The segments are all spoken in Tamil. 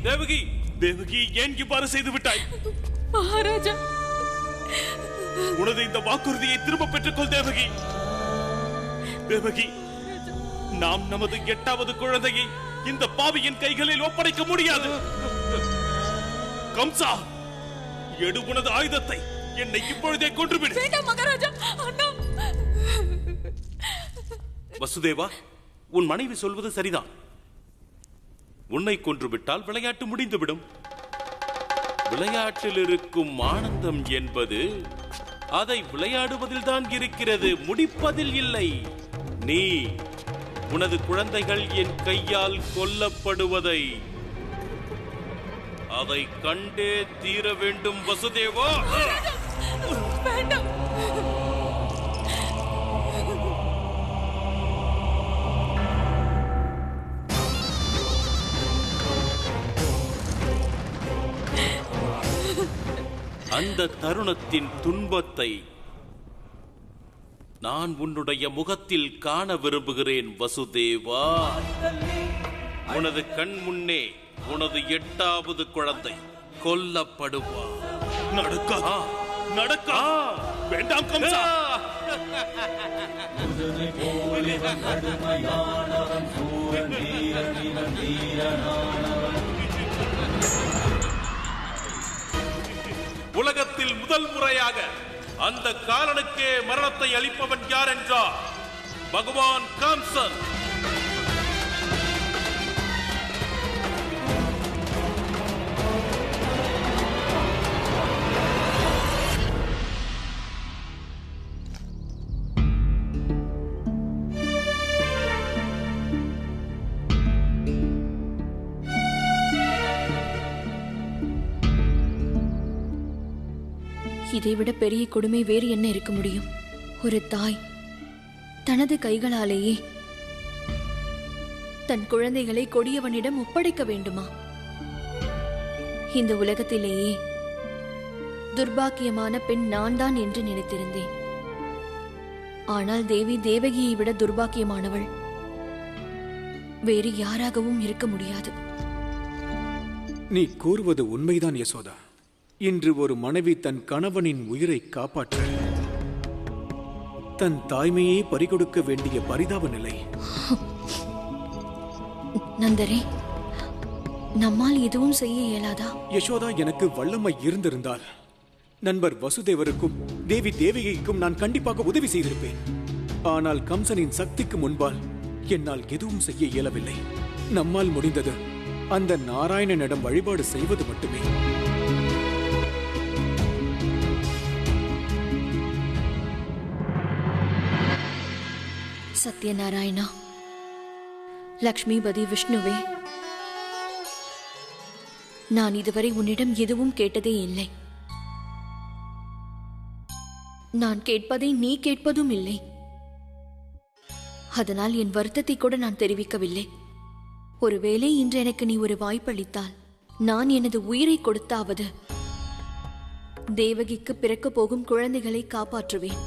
தேவகி, தேவகி, ஏன் இவ்வாறு செய்து விட்டாய்? மகாராஜா, உனது இந்த வாக்குறுதியை திரும்ப பெற்றுக்கொள் தேவகி. தேவகி, நாம் நமது 8வது குழந்தையை இந்த பாவியின் கைகளில் ஒப்படைக்க முடியாது. கம்சா, எடு உனது ஆயுதத்தை, என்னை இப்பொழுதே கொன்றுவிடு. வேண்டாம் மகாராஜா. அண்ணா. வசுதேவா, உன் மனைவி சொல்வது சரிதான். உன்னை கொன்றுவிட்டால் விளையாட்டு முடிந்துவிடும். விளையாட்டில் இருக்கும் ஆனந்தம் என்பது அதை விளையாடுவதில் தான் இருக்கிறது, முடிப்பதில் இல்லை. நீ உனது குழந்தைகள் என் கையால் கொல்லப்படுவதை அதை கண்டே தீர வேண்டும் வசுதேவா. வேண்டாம். அந்த தருணத்தின் துன்பத்தை நான் உன்னுடைய முகத்தில் காண விரும்புகிறேன் வசுதேவா. உனது கண் முன்னே உனது 8வது குழந்தை கொல்லப்படுவா. நடக்கா, நடக்கா. வேண்டாம் கம்சா. உலகத்தில் முதல் முறையாக அந்த காலனுக்கே மரணத்தை அளிப்பவன் யார் என்றார்? பகவான் கம்சன். இதைவிட பெரிய கொடுமை வேறு என்ன இருக்க முடியும்? ஒரு தாய் தனது கைகளாலேயே தன் குழந்தைகளை கொடியவனிடம் ஒப்படைக்க வேண்டுமா? இந்த உலகத்திலேயே துர்பாக்கியமான பெண் நான் தான் என்று நினைத்திருந்தேன். ஆனால் தேவி தேவகியை விட துர்பாக்கியமானவள் வேறு யாராகவும் இருக்க முடியாது. நீ கூறுவது உண்மைதான் யசோதா. இன்று ஒரு மனைவி தன் கணவனின் உயிரை காப்பாற்ற தன் தாய்மையை பறிகொடுக்க வேண்டிய பரிதாப நிலை. நந்தரே, நம்மால் எதுவும் செய்ய இயலாதா? யசோதா, எனக்கு வல்லமை இருந்திருந்தால் நண்பர் வசுதேவருக்கும் தேவி தேவகிக்கும் நான் கண்டிப்பாக உதவி செய்திருப்பேன். ஆனால் கம்சனின் சக்திக்கு முன்பால் என்னால் எதுவும் செய்ய இயலவில்லை. நம்மால் முடிந்தது அந்த நாராயணனிடம் வழிபாடு செய்வது மட்டுமே. சத்யநாராயணா, லக்ஷ்மிபதி விஷ்ணுவே, நான் இதுவரை உன்னிடம் எதுவும் கேட்டதே இல்லை. நான் கேட்பதை நீ கேட்பதும் இல்லை. அதனால் என் வருத்தத்தை கூட நான் தெரிவிக்கவில்லை. ஒருவேளை இன்று எனக்கு நீ ஒரு வாய்ப்பளித்தால் நான் எனது உயிரை கொடுத்தாவது தேவகிக்கு பிறக்க போகும் குழந்தைகளை காப்பாற்றுவேன்.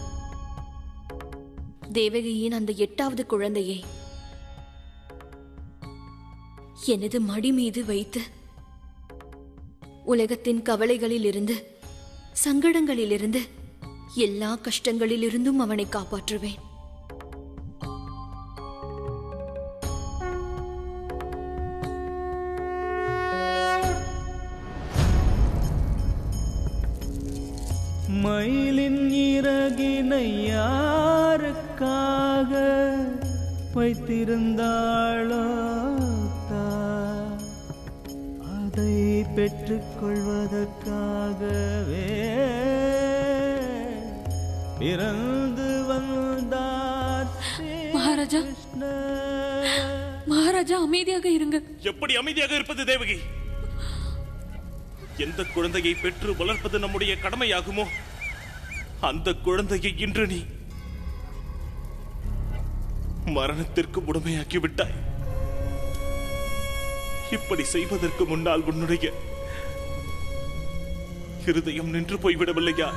தேவகியின் அந்த 8வது குழந்தையை எனது மடி மீது வைத்து உலகத்தின் கவலைகளிலிருந்து, சங்கடங்களிலிருந்து, எல்லா கஷ்டங்களிலிருந்தும் அவனை காப்பாற்றுவேன். மயிலின் இறகினை யாருக்காக வைத்திருந்தாளோ அதை பெற்றுக்கொள்வதற்காகவே பிறந்து வந்தார். மகாராஜா, மகாராஜா, அமைதியாக இருங்க. எப்படி அமைதியாக இருப்பது தேவகி? எந்த குழந்தையை பெற்று வளர்ப்பது நம்முடைய கடமையாகுமோ அந்த குழந்தையை இன்று நீ மரணத்திற்கு உடமையாக்கி விட்டாய். இப்படி செய்வதற்கு முன்னால் உன்னுடைய இருதயம் நின்று போய்விடவில்லையா?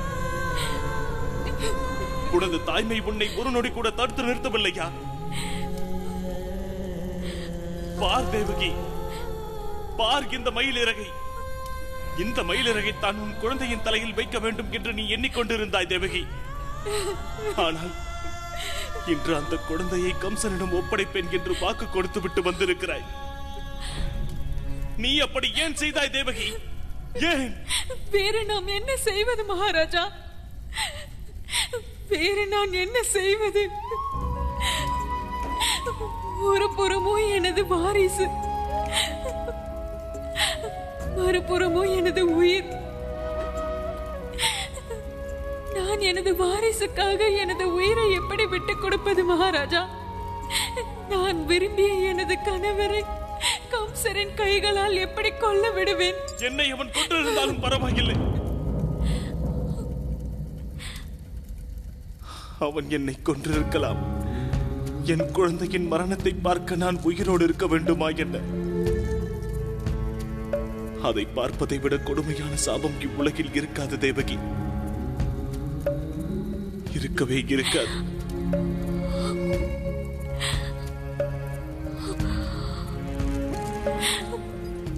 உனது தாய்மை உன்னை ஒரு நொடி கூட தடுத்து நிறுத்தவில்லையா? பார் தேவகி, பார் இந்த மயிலிறகை. இந்த மயிலிறகை தான் உன் குழந்தையின் தலையில் வைக்க வேண்டும் என்று நீ எண்ணிக்கொண்டிருந்தாய் தேவகி. ஆனால் இன்று அந்த குழந்தையை கம்சனிடம் ஒப்படைப்பேன் என்று வாக்கு கொடுத்து விட்டு வந்திருக்கிறாய். நீ அப்படி ஏன் செய்தாய் தேவகி? ஏன்? வேறு நாம் என்ன செய்வது மகாராஜா? வேறு நான் என்ன செய்வது? ஒரு புறமோ எனது வாரிசு, மறுபுறமோ எனது உயிர். நான் எனது வாரிசுக்காக எனது உயிரை எப்படி விட்டுக் கொடுப்பது மகாராஜா? நான் விரும்பிய எனது கணவரை கம்சரின் கைகளால் எப்படி கொல்ல விடுவேன்? என்னை அவன் கொண்டிருந்தாலும் பரவாயில்லை. அவன் என்னை கொன்றிருக்கலாம். என் குழந்தையின் மரணத்தை பார்க்க நான் உயிரோடு இருக்க வேண்டுமா என்ன? அதை பார்ப்பதை விட கொடுமையான சாபம் இவ்வுலகில் இருக்காது தேவகி. இருக்கவே இருக்காது.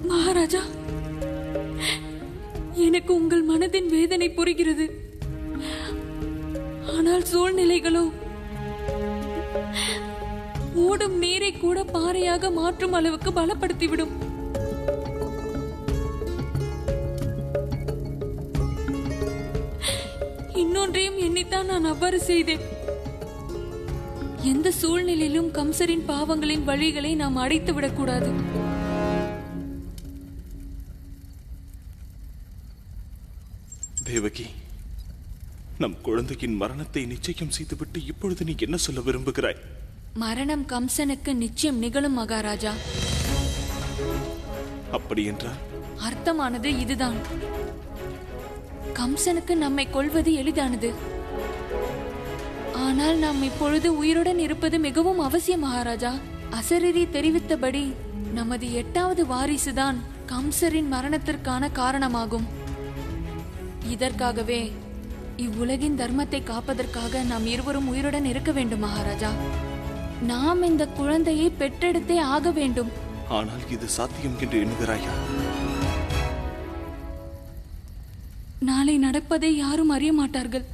மகாராஜா, எனக்கு உங்கள் மனதின் வேதனை புரிகிறது. ஆனால் சூழ்நிலைகளோ ஓடும் நீரை கூட பாறையாக மாற்றும் அளவுக்கு பலப்படுத்திவிடும். இன்னொன்றையும் எண்ணித்தான் நான் அவ்வாறு செய்தேன். எந்த சூழ்நிலையிலும் கம்சரின் பாவங்களின் வழிகளை நாம் அடைத்து விடக்கூடாது. தேவகி, நம் குழந்தையின் மரணத்தை நிச்சயம் செய்துவிட்டு இப்பொழுது நீ என்ன சொல்ல விரும்புகிறாய்? மரணம் கம்சனுக்கு நிச்சயம் நிகழும் மகாராஜா. அப்படி என்றால் அர்த்தமானது இதுதான். கம்சனுக்கு நம்மை கொல்வது எளிதானது. ஆனால் நாம் இப்பொழுது உயிருடன் இருப்பது மிகவும் அவசியம் மகாராஜா. அசரீரி தெரிவித்தபடி நமது 8வது வாரிசுதான் கம்சரின் மரணத்திற்கான காரணமாகும். இதற்காகவே இவ்வுலகின் தர்மத்தை காப்பதற்காக நாம் இருவரும் உயிருடன் இருக்க வேண்டும் மகாராஜா. நாம் இந்த குழந்தையை பெற்றெடுத்தே ஆக வேண்டும். ஆனால் இது சாத்தியம் என்று எண்ணுகிறாயா? நாளை நடப்பதை யாரும் அறிய மாட்டார்கள்.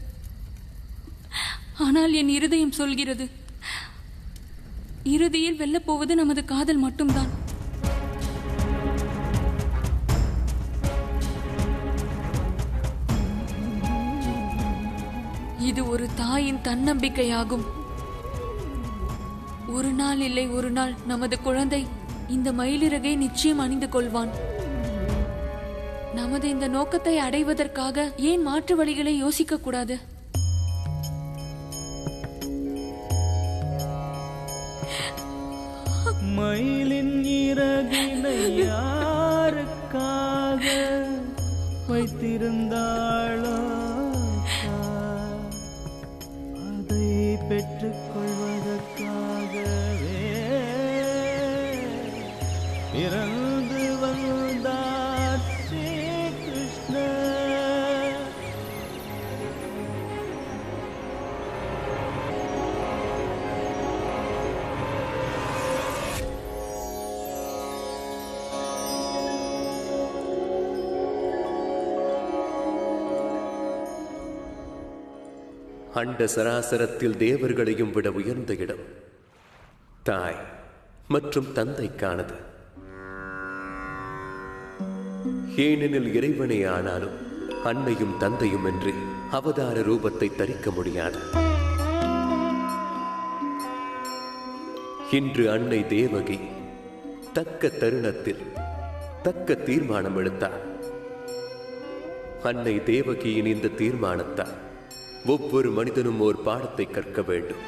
ஆனால் என் இருதயம் சொல்கிறது, இறுதியில் வெல்லப்போவது நமது காதல் மட்டும்தான். இது ஒரு தாயின் தன்னம்பிக்கையாகும். ஒரு நாள் இல்லை ஒரு நாள் நமது குழந்தை இந்த மயிலிறகை நிச்சயம் அணிந்து கொள்வான். நமது இந்த நோக்கத்தை அடைவதற்காக ஏன் மாற்று வழிகளை யோசிக்க கூடாது? மயிலின் இறகினை யாருக்காக வைத்திருந்தாளோ அதை பெற்றுக் கொள்வதற்காகவே இறந்து வந்தார் ஸ்ரீ கிருஷ்ணர். அண்ட சராசரத்தில் தேவர்களையும் விட உயர்ந்த இடம் தாய் மற்றும் தந்தைக்கானது. ஏனெனில் இறைவனே ஆனாலும் அன்னையும் தந்தையும் என்று அவதார ரூபத்தை தரிக்க முடியாது. இன்று அன்னை தேவகி தக்க தருணத்தில் தக்க தீர்மானம் எடுத்தார். அன்னை தேவகியின் இந்த தீர்மானத்தால் ஒவ்வொரு மனிதனும் ஓர் பாடத்தை கற்க வேண்டும்.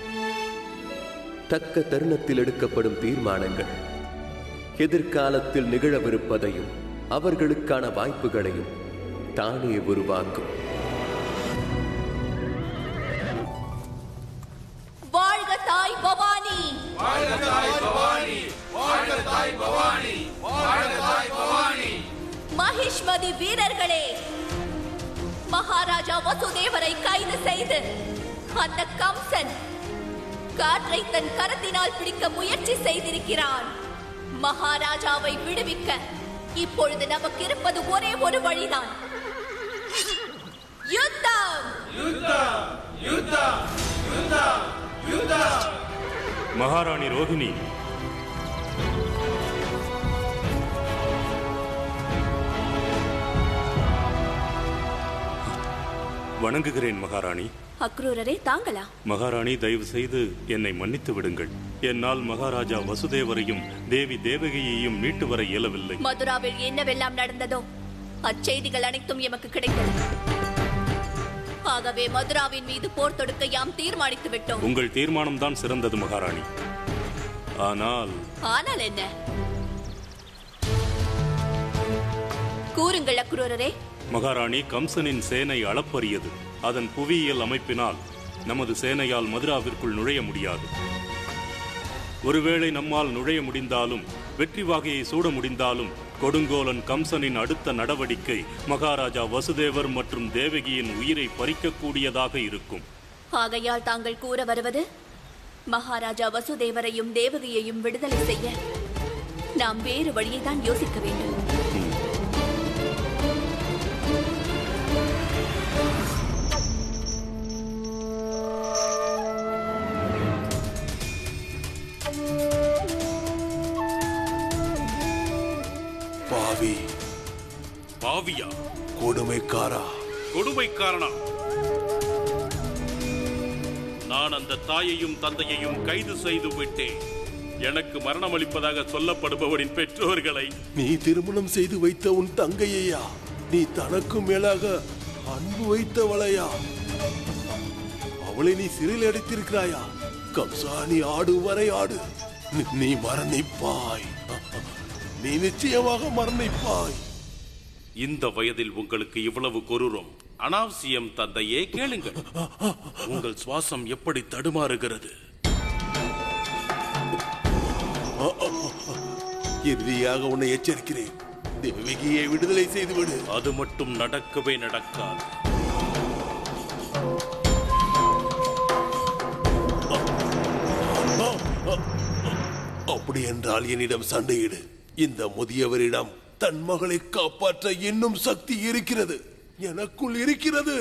தக்க தருணத்தில் எடுக்கப்படும் தீர்மானங்கள் எதிர்காலத்தில் நிகழவிருப்பதையும் அவர்களுக்கான வாய்ப்புகளையும் தானே உருவாக்கும். வாழ்க தாய் பவானி! வாழ்க தாய் பவானி! வாழ்க தாய் பவானி! வாழ்க தாய் பவானி! மகிஷ்மதி வீரர்களே, மகாராஜா வசுதேவரை கைது செய்து அந்த கம்சன் காற்றை தன் கரத்தினால் பிடிக்க முயற்சி செய்திருக்கிறான். மகாராஜாவை விடுவிக்க இப்பொழுது நமக்கு இருப்பது ஒரே ஒரு வழிதான். யுத்தம்! யுத்தம்! யுத்தம்! யுத்தம்! யுத்தம்! மகாராணி ரோகிணி, வணங்குகிறேன் மகாராணி. அக்ரூரரே, தாங்களா? மகாராணி, தயவு செய்து என்னை மன்னித்து விடுங்கள். என்னால் மகாராஜா வசுதேவரையும் தேவி தேவகியையும் மீட்டு வர இயலவில்லை. மதுராவில் என்னவெல்லாம் நடந்ததோ அச்செய்திகள் அனைத்தும் எமக்கு கிடைத்தது. ஆகவே மதுராவின் மீது போர் தொடுக்க யாம் தீர்மானித்து விட்டோம். உங்கள் தீர்மானம் தான் சிறந்தது மகாராணி. ஆனால் என்ன? கூறுங்கள் அக்ரூரரே. மகாராணி, கம்சனின் சேனை அளப்பரியது. அதன் புவியியல் அமைப்பினால் நமது சேனையால் மதுராவிற்குள் நுழைய முடியாது. ஒருவேளை நம்மால் நுழைய முடிந்தாலும், வெற்றி வாகையை சூட முடிந்தாலும், கொடுங்கோலன் கம்சனின் அடுத்த நடவடிக்கை மகாராஜா வசுதேவர் மற்றும் தேவகியின் உயிரை பறிக்கக்கூடியதாக இருக்கும். ஆகையால் தாங்கள் கூற வருவது, மகாராஜா வசுதேவரையும் தேவகியையும் விடுதலை செய்ய நாம் வேறு வழியை தான் யோசிக்க வேண்டும். பாவி! பாவியா? கொடுமைக்காரா! கொடுமைக்காரனா? நான் அந்த தாயையும் தந்தையையும் கைது செய்து விட்டேன். எனக்கு மரணம் அளிப்பதாக சொல்லப்படுபவரின் பெற்றோர்களை நீ திருமணம் செய்து வைத்த உன் தங்கையா? நீ தனக்கு மேலாக அன்பு வைத்தவளையா? அவளை நீ சிறையில் அடைத்திருக்கிறாயா? கம்சா, நீ ஆடு வரை ஆடு. நீ மரணிப்பாய். நீ நிச்சயமாக மரணிப்பாய். இந்த வயதில் உங்களுக்கு இவ்வளவு கொரூரம் அனாவசியம் தந்தையே. கேளுங்கள், உங்கள் சுவாசம் எப்படி தடுமாறுகிறது. இறுதியாக உன்னை எச்சரிக்கிறேன், தேவகியை விடுதலை செய்துவிடு. அது மட்டும் நடக்கவே நடக்காது. அப்படி என்றால் என்னிடம் சண்டையிடு. இந்த முதியவரிடம் தன் மகளை காப்பாற்ற இன்னும் சக்தி இருக்கிறது, எனக்குள் இருக்கிறது.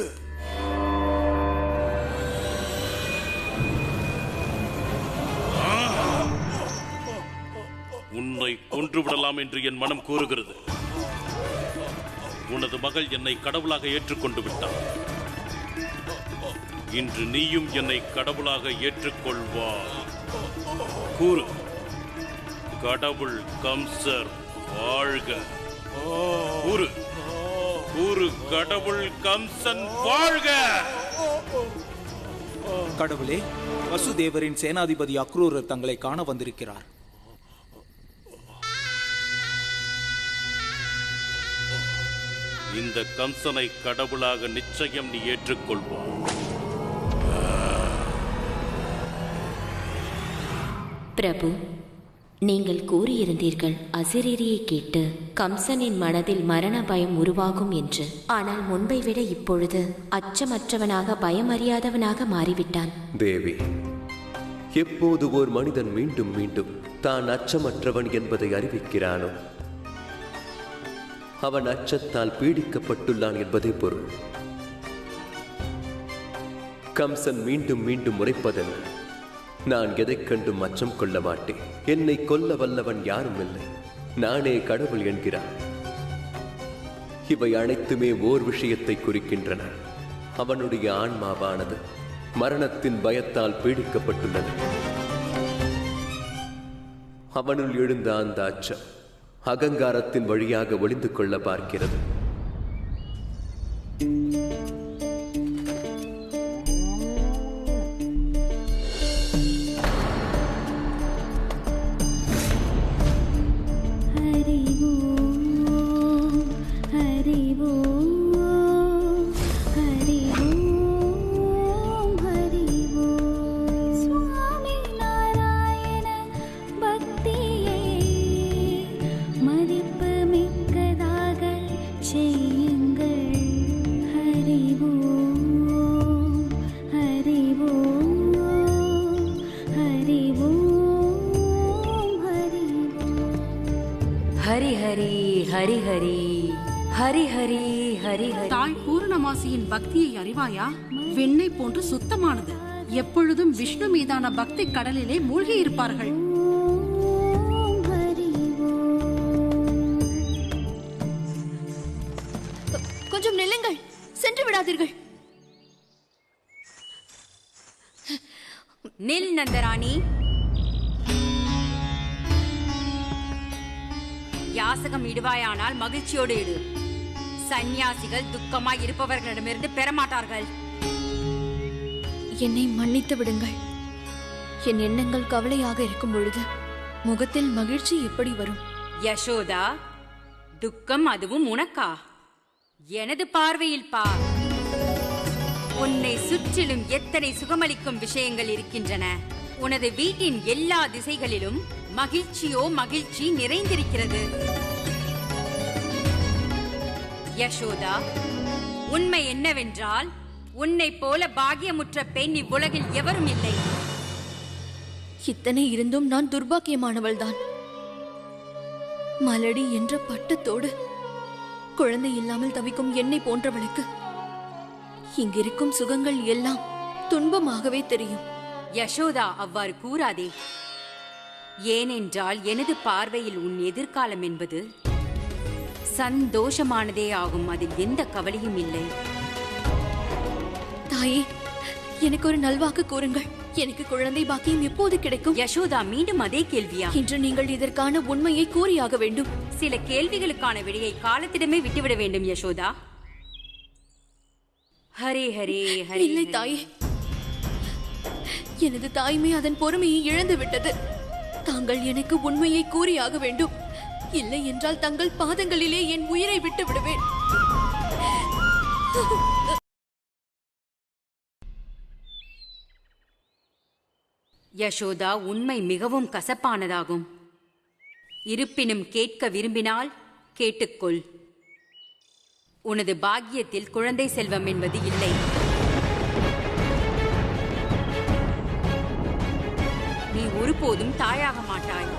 உன்னை கொன்று விடலாம் என்று என் மனம் கூறுகிறது. உனது மகள் என்னை கடவுளாக ஏற்றுக்கொண்டு விட்டார். இன்று நீயும் என்னை கடவுளாக ஏற்றுக்கொள்வாய். கூறு, கடவுள் கம்சர் வாழ்க. கூறு, கூறு, கடவுள் கம்சன் வாழ்க. கடவுளே, வசுதேவரின் சேனாதிபதி அக்ரூரர் தங்களை காண வந்திருக்கிறார். இந்த கம்சனை கடவுளாக நிச்சயம் நீ ஏற்றுக்கொள்வாய். பிரபு, நீங்கள் கூறியிருந்தீர்கள் அசிரீரியை கேட்டு கம்சனின் மனதில் மரண பயம் உருவாகும் என்று. ஆனால் முன்பை விட இப்பொழுது அச்சமற்றவனாக பயமறியாதவனாக மாறிவிட்டான். தேவி, எப்போது ஓர் மனிதன் மீண்டும் மீண்டும் தான் அச்சமற்றவன் என்பதை அறிவிக்கிறானோ அவன் அச்சத்தால் பீடிக்கப்பட்டுள்ளான் என்பதே பொருள். கம்சன் மீண்டும் மீண்டும் உரைப்பதன், நான் எதைக் கண்டும் அச்சம் கொள்ள மாட்டேன், என்னை கொல்ல வல்லவன் யாரும் இல்லை, நானே கடவுள் என்கிறான். இவை அனைத்துமே ஓர் விஷயத்தை குறிக்கின்றன. அவனுடைய ஆன்மாவானது மரணத்தின் பயத்தால் பீடிக்கப்பட்டுள்ளது. அவனுள் எழுந்த அந்த அச்சம் அகங்காரத்தின் வழியாக ஒளிந்து கொள்ள பார்க்கிறது. மதிப்பு மிக்கதாக ஹரி ஹரி ஹரி ஹரி. தாய் பூர்ணமாசியின் பக்தியை அறிவாயா? வெண்ணெய் போன்று சுத்தமானது. எப்பொழுதும் விஷ்ணு மீதான பக்தி கடலிலே மூழ்கி இருப்பார்கள். கொஞ்சம் நில்லுங்கள், சென்று விடாதீர்கள். நில் நந்தராணி. யாசகம் இடுவாயானால் மகிழ்ச்சியோடு இடு. சந்நியாசிகள் துக்கமாய் இருப்பவர்களிடமிருந்து பெறமாட்டார்கள். என்னை மன்னித்து விடுங்கள். என் எண்ணங்கள் கவலையாக இருக்கும் பொழுது முகத்தில் மகிழ்ச்சி எப்படி வரும்? யசோதா, துக்கம் அதுவும் உனக்கா? எனது பார்வையில் பார். உன்னை சுற்றிலும் எத்தனை சுகமளிக்கும் விஷயங்கள் இருக்கின்றன. உனது வீட்டின் எல்லா திசைகளிலும் மகிழ்ச்சியோ மகிழ்ச்சி நிறைந்திருக்கிறது. யசோதா, உண்மை என்னவென்றால் உன்னை போல பாக்கியமுற்ற பெண் இவ்வுலகில் எவரும் இல்லை. இத்தனை இருந்தும் நான் துர்பாக்கியமானவள் தான். மலடி என்ற பட்டத்தோடு குழந்தை இல்லாமல் தவிக்கும் என்னை போன்றவளுக்கு இங்கிருக்கும் சுகங்கள் எல்லாம் துன்பமாகவே தெரியும். யசோதா, அவ்வாறு கூறாதே. ஏனென்றால் எனது பார்வையில் உன் எதிர்காலம் என்பது சந்தோஷமானதே ஆகும். அதில் எந்த கவலையும் இல்லை. தாயே, எனக்கு ஒரு நல்வாக்கு கூறுங்கள். எனக்கு குழந்தை பாக்கியம் எப்போது கிடைக்கும்? யசோதா, மீண்டும் அதே கேள்வியா? இன்று நீங்கள் இதற்கான உண்மையை கூறியாக வேண்டும். சில கேள்விகளுக்கான விடையை காலத்திடமே விட்டுவிட வேண்டும் யசோதா. ஹரே ஹரே ஹரே. இல்லை தாயே, எனது தாய்மை அதன் பொறுமையை இழந்து விட்டது. தாங்கள் எனக்கு உண்மையை கூறியாக வேண்டும். இல்லை என்றால் தங்கள் பாதங்களிலே என் உயிரை விட்டு விடுவேன். யசோதா, உண்மை மிகவும் கசப்பானதாகும். இருப்பினும் கேட்க விரும்பினால் கேட்டுக்கொள். உனது பாக்கியத்தில் குழந்தை செல்வம் என்பது இல்லை. நீ ஒருபோதும் தாயாக மாட்டாய்.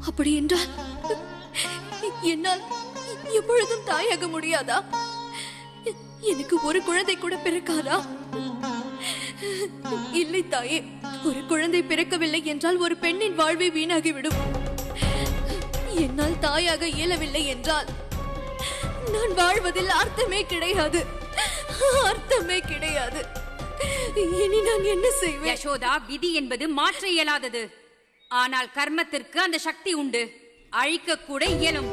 அப்படி என்றால் என்னால் எப்பொழுதும் தாயாக முடியாதா? எனக்கு ஒரு குழந்தை கூட பிறக்காதா? இல்லை தாயே, ஒரு குழந்தை பிறக்கவில்லை என்றால் ஒரு பெண்ணின் வாழ்வை வீணாகிவிடும். என்னால் தாயாக இயலவில்லை என்றால் நான் வாழ்வதில் அர்த்தமே கிடையாது. அர்த்தமே கிடையாது. இனி நான் என்ன செய்வேன்? யசோதா, விதி என்பது மாற்ற இயலாதது. ஆனால் கர்மத்திற்கு அந்த சக்தி உண்டு. அழிக்க கூட இயலும்.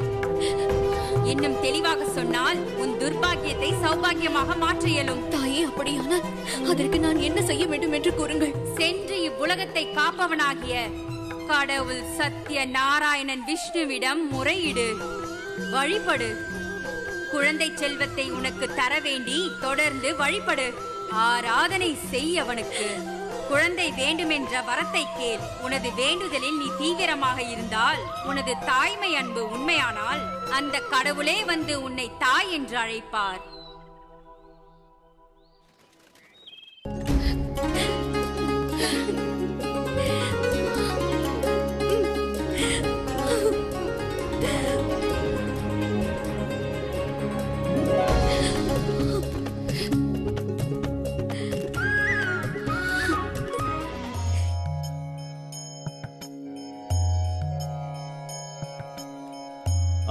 இன்னும் தெளிவாக சொன்னால் உன் துர்பாக்கியத்தை சௌபாகியமாக மாற்ற இயலும். தாயே, அப்படியானால் அதற்கு நான் என்ன செய்ய வேண்டும் என்று கூறுங்கள். சென்று இவ்வுலகத்தை காப்பவனாகிய கடவுள் சத்திய நாராயணன் விஷ்ணுவிடம் முறையிடு. வழிபடு. குழந்தை செல்வத்தை உனக்கு தர வேண்டி தொடர்ந்து வழிபடு. ஆராதனை செய். அவனுக்கு குழந்தை வேண்டுமென்ற வரத்தை கேள். உனது வேண்டுதலில் நீ தீவிரமாக இருந்தால், உனது தாய்மை அன்பு உண்மையானால், அந்த கடவுளே வந்து உன்னை தாய் என்று அழைப்பார்.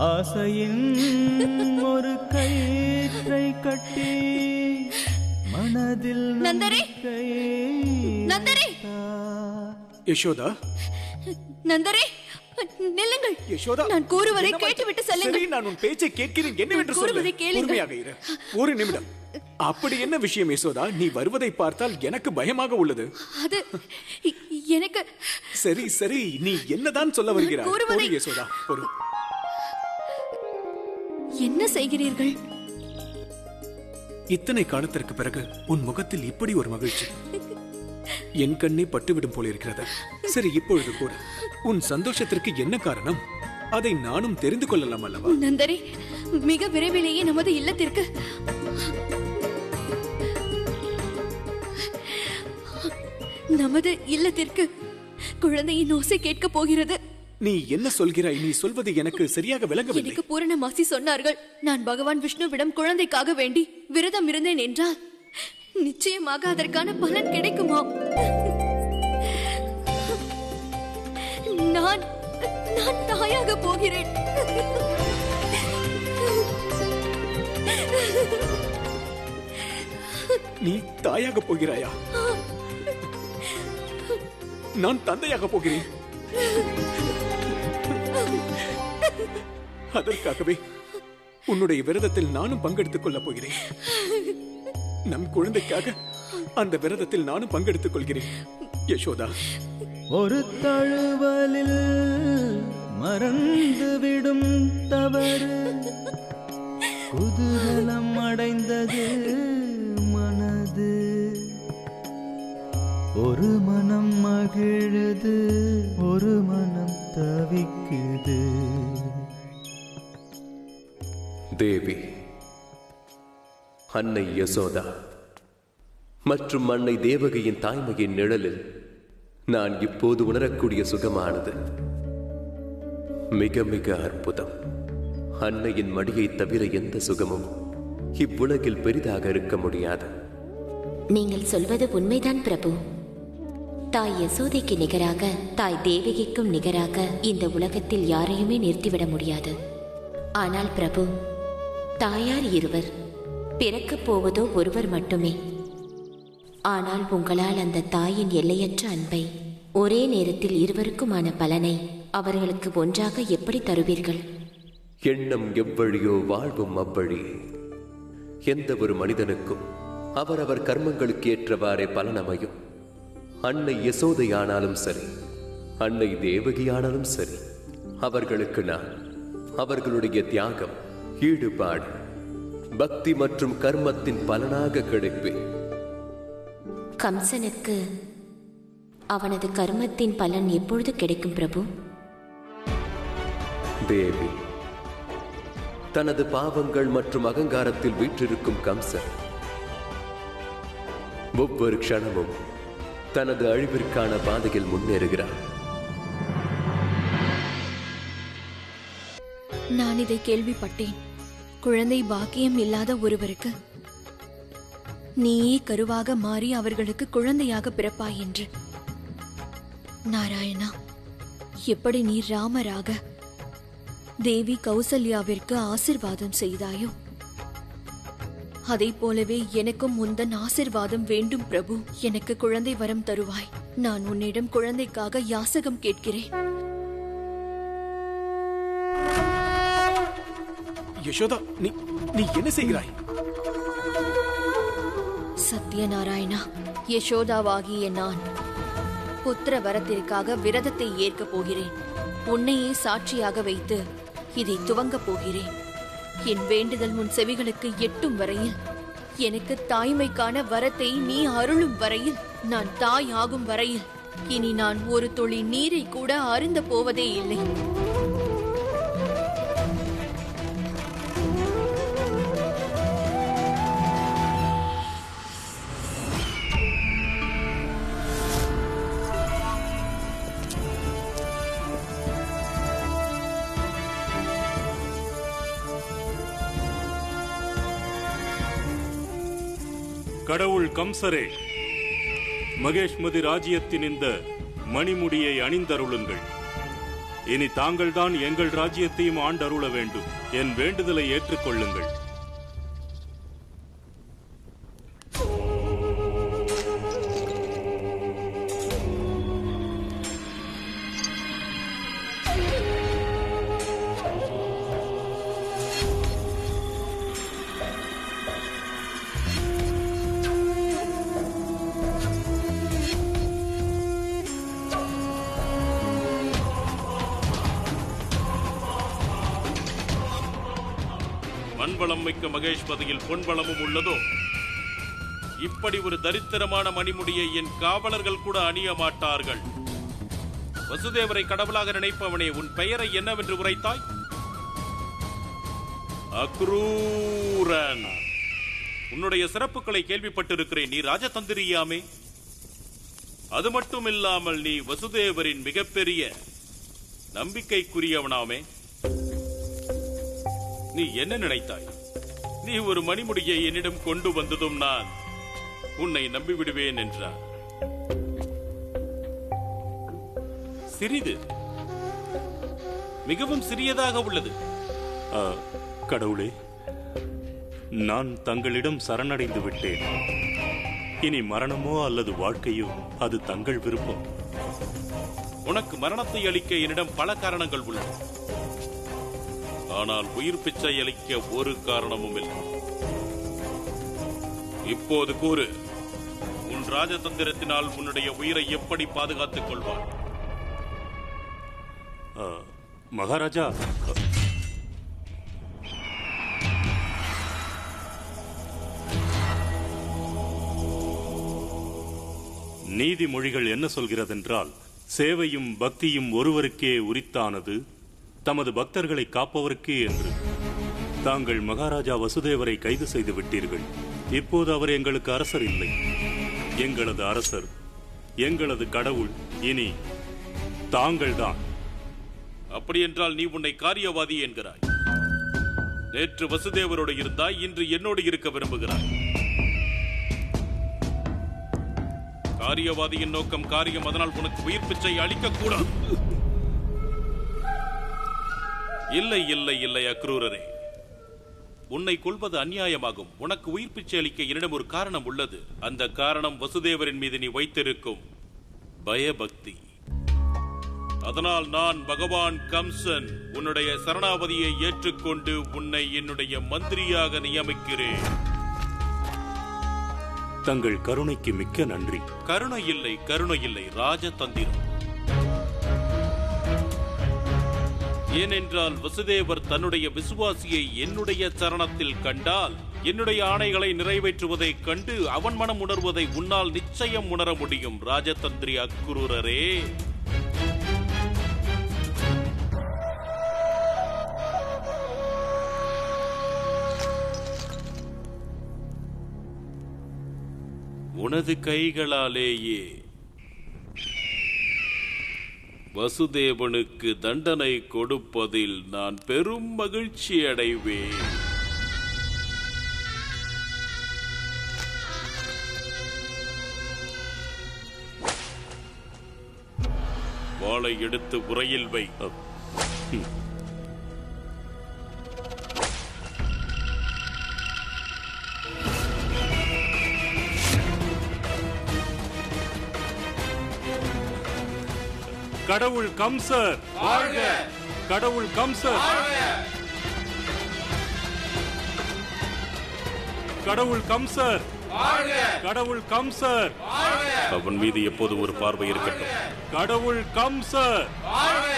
ஆசையின் ஒரு கயிற்றை கட்டி மனதில் நந்தரே, நந்தரே, யசோதா, நந்தரே, நில்லுங்கள். யசோதா, நான் கூறுவதை கேட்டுவிட்டு செல்லுங்கள். சரி, நான் உன் பேச்சை கேட்கிறேன். என்னவென்று சொல்லுவதை கேளுங்கள். பொறுமையாக இரு. ஒரு நிமிடம். அப்படி என்ன விஷயம் யசோதா? நீ வருவதை பார்த்தால் எனக்கு பயமாக உள்ளது. அது எனக்கு. சரி சரி, நீ என்னதான் சொல்ல வருகிறாய்? யசோதா, பொறு. என்ன செய்கிறீர்கள்? இத்தனை காலத்திற்கு பிறகு உன் முகத்தில் இப்படி ஒரு மகிழ்ச்சி என் கண்ணே பட்டுவிடும் போல இருக்கிறது. சரி, இப்பொழுது கூட உன் சந்தோஷத்திற்கு என்ன காரணம்? அதை நானும் தெரிந்து கொள்ளலாம் அல்லவா? நந்தரே, மிக விரைவிலேயே நமது இல்லத்திற்கு குழந்தையின் ஓசை கேட்க போகிறது. நீ என்ன சொல்கிறாய்? நீ சொல்வது எனக்கு சரியாக விளங்கவில்லை. எனக்கு பூரணமாசி சொன்னார்கள், நான் பகவான் விஷ்ணுவிடம் குழந்தைக்காக வேண்டி விரதம் இருந்தேன் என்றால் நிச்சயமாக அதற்கான பலன் கிடைக்குமாம். நான் தாயாக போகிறேன். நீ தாயாக போகிறாயா? நான் தந்தையாக போகிறேன். அதற்காகவே உன்னுடைய விரதத்தில் நானும் பங்கெடுத்துக் கொள்ளப் போகிறேன். நம் குழந்தைக்காக அந்த விரதத்தில் நானும் பங்கெடுத்துக் கொள்கிறேன். யசோதா, ஒரு தழுவலில் மறந்துவிடும் தவறு, குதூகலம் அடைந்தது மனது, ஒரு மனம் மகிழுது, ஒரு மனம் தவிக்குது. தேவி, அன்னை யசோதா மற்றும் அன்னை தேவகியின் தாய்மையின் நிழலில் நான் இப்போது உணரக்கூடிய சுகமானது மிக மிக அற்புதம். அன்னையின் மடியை தவிர எந்த சுகமும் இவ்வுலகில் பெரிதாக இருக்க முடியாது. நீங்கள் சொல்வது உண்மைதான் பிரபு. தாய் யசோதைக்கு நிகராக, தாய் தேவகிக்கும் நிகராக இந்த உலகத்தில் யாரையுமே நிறுத்திவிட முடியாது. ஆனால் பிரபு, தாயார் இருவர், பிறக்கப் போவதோ ஒருவர் மட்டுமே. ஆனால் உங்களால் அந்த தாயின் எல்லையற்ற அன்பை, ஒரே நேரத்தில் இருவருக்குமான பலனை அவர்களுக்கு ஒன்றாக எப்படி தருவீர்கள்? எண்ணம் எவ்வழியோ வாழ்வும் அவ்வழி. எந்த ஒரு மனிதனுக்கும் அவரவர் கர்மங்களுக்கு ஏற்றவாறே பலனமையும். அன்னை யசோதையானாலும் சரி, அன்னை தேவகியானாலும் சரி, அவர்களுக்கு நான் அவர்களுடைய தியாகம், ஈடுபாடு, பக்தி மற்றும் கர்மத்தின் பலனாக கிடைப்பேன். கம்சனுக்கு அவனது கர்மத்தின் பலன் எப்பொழுது கிடைக்கும் பிரபு? தேவி, தனது பாவங்கள் மற்றும் அகங்காரத்தில் வீற்றிருக்கும் கம்சன் ஒவ்வொரு க்ஷணமும் தனது அழிவிற்கான பாதையில் முன்னேறுகிறார். நான் இதை கேள்விப்பட்டேன். குழந்தை பாக்கியம் இல்லாத ஒருவருக்கு நீயே கருவாக மாறி அவர்களுக்கு குழந்தையாக பிறப்பாய் என்று. நாராயணா, எப்படி நீ ராமராக தேவி கௌசல்யாவிற்கு ஆசிர்வாதம் செய்தாயோ, அதை போலவே எனக்கும் உந்தன் ஆசிர்வாதம் வேண்டும் பிரபு. எனக்கு குழந்தை வரம் தருவாய். நான் உன்னிடம் குழந்தைக்காக யாசகம் கேட்கிறேன். யசோதா, நீ என்ன செய்கிறாய்? சத்யநாராயணா, யசோதாவாகிய நான் புத்திர வரத்திற்காக விரதத்தை ஏற்கப் போகிறேன். உன்னையே சாட்சியாக வைத்து இதை துவங்கப் போகிறேன். என் வேண்டுதல் உன் செவிகளுக்கு எட்டும் வரையில், எனக்கு தாய்மைக்கான வரத்தை நீ அருளும் வரையில், நான் தாய் ஆகும் வரையில் இனி நான் ஒரு துளி நீரை கூட அருந்த போவதே இல்லை. கடவுள் கம்சரே, மகேஷ்மதி ராஜ்யத்தின் இந்த மணிமுடியை அணிந்தருளுங்கள். இனி தாங்கள்தான் எங்கள் ராஜ்யத்தையும் ஆண்டருள வேண்டும். என் வேண்டுதலை ஏற்றுக்கொள்ளுங்கள். மண்வளம் மிக்க மகேஷ்பதியில் பொன்வளமும் உள்ளதோ? இப்படி ஒரு தரித்திரமான மணிமுடியை என் காவலர்கள் கூட அணிய மாட்டார்கள். வசுதேவரை கடவுளாக நினைப்பவனே, உன் பெயரை என்னவென்று உரைத்தாய்? அக்ரூரன். உன்னுடைய சிறப்புகளை கேள்விப்பட்டிருக்கிறேன். நீ ராஜதந்திரியாமே. அது மட்டும் இல்லாமல் நீ வசுதேவரின் மிகப்பெரிய நம்பிக்கைக்குரியவனாமே. நீ என்ன நினைத்தாய்? நீ ஒரு மணிமுடியை என்னிடம் கொண்டு வந்ததும் நான் உன்னை நம்பிவிடுவேன் என்றார். சிறிது, மிகவும் சிறியதாக உள்ளது. கடவுளே, நான் தங்களிடம் சரணடைந்து விட்டேன். இனி மரணமோ அல்லது வாழ்க்கையோ அது தங்கள் விருப்பம். உனக்கு மரணத்தை அளிக்க என்னிடம் பல காரணங்கள் உள்ளன. ஆனால் உயிர் பிச்சை அளிக்க ஒரு காரணமும் இல்லை. இப்போது கூறு, உன் ராஜதந்திரத்தினால் உன்னுடைய உயிரை எப்படி பாதுகாத்துக் கொள்வார்? மகாராஜா, நீதிமொழிகள் என்ன சொல்கிறதென்றால், சேவையும் பக்தியும் ஒருவருக்கே உரித்தானது, தமது பக்தர்களை காப்பவருக்கே என்று. தாங்கள் மகாராஜா வசுதேவரை கைது செய்து விட்டீர்கள். இப்போது அவர் எங்களுக்கு அரசர் இல்லை. எங்களது அரசர், எங்களது கடவுள் இனி தாங்கள்தான். அப்படியென்றால் நீ உன்னை காரியவாதி என்கிறாய். நேற்று வசுதேவரோடு இருந்தாய், இன்று என்னோடு இருக்க விரும்புகிறாய். காரியவாதியின் நோக்கம் காரியம், அதனால் உனக்கு உயிர் பிச்சை அளிக்கக்கூடாது. இல்லை இல்லை இல்லை அக்ரூரரே, உன்னை கொல்வது அநியாயமாகும். உனக்கு உயிர் பிச்சை அளிக்க என்னிடம் ஒரு காரணம் உள்ளது. அந்த காரணம் வசுதேவரின் மீது நீ வைத்திருக்கும் பயபக்தி. அதனால் நான் பகவான் கம்சன் உன்னுடைய சரணாவதியை ஏற்றுக்கொண்டு உன்னை என்னுடைய மந்திரியாக நியமிக்கிறேன். தங்கள் கருணைக்கு மிக்க நன்றி. கருணை இல்லை, கருணை இல்லை, ராஜதந்திரம். ஏனென்றால் வசுதேவர் தன்னுடைய விசுவாசியை என்னுடைய சரணத்தில் கண்டால், என்னுடைய ஆணைகளை நிறைவேற்றுவதைக் கண்டு அவன் மனம் உணர்வதை உன்னால் நிச்சயம் உணர முடியும். ராஜதந்திரி அக்ரூரரே, உனது கைகளாலேயே வசுதேவனுக்கு தண்டனை கொடுப்பதில் நான் பெரும் மகிழ்ச்சி அடைவேன். வாளை எடுத்து உரையில் வை. கடவுள் கம்சர் வாழ்க! கடவுள் கம்சர் வாழ்க! கடவுள் கம்சர் வாழ்க! கடவுள் கம்சர் வாழ்க! அவன் மீது எப்போது ஒரு பார்வை இருக்கட்டும். கடவுள் கம்சர் வாழ்க!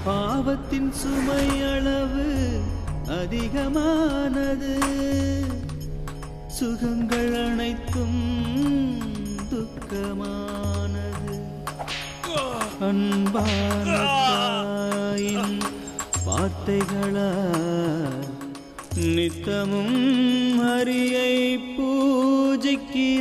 பாவத்தின் சுமை அளவு அதிகமானது, சுகங்கள் அனைத்தும் துக்கமானது. அன்பான தாயின் வார்த்தைகளால் நித்தமும் ஹரியை பூஜிக்கிறாள்.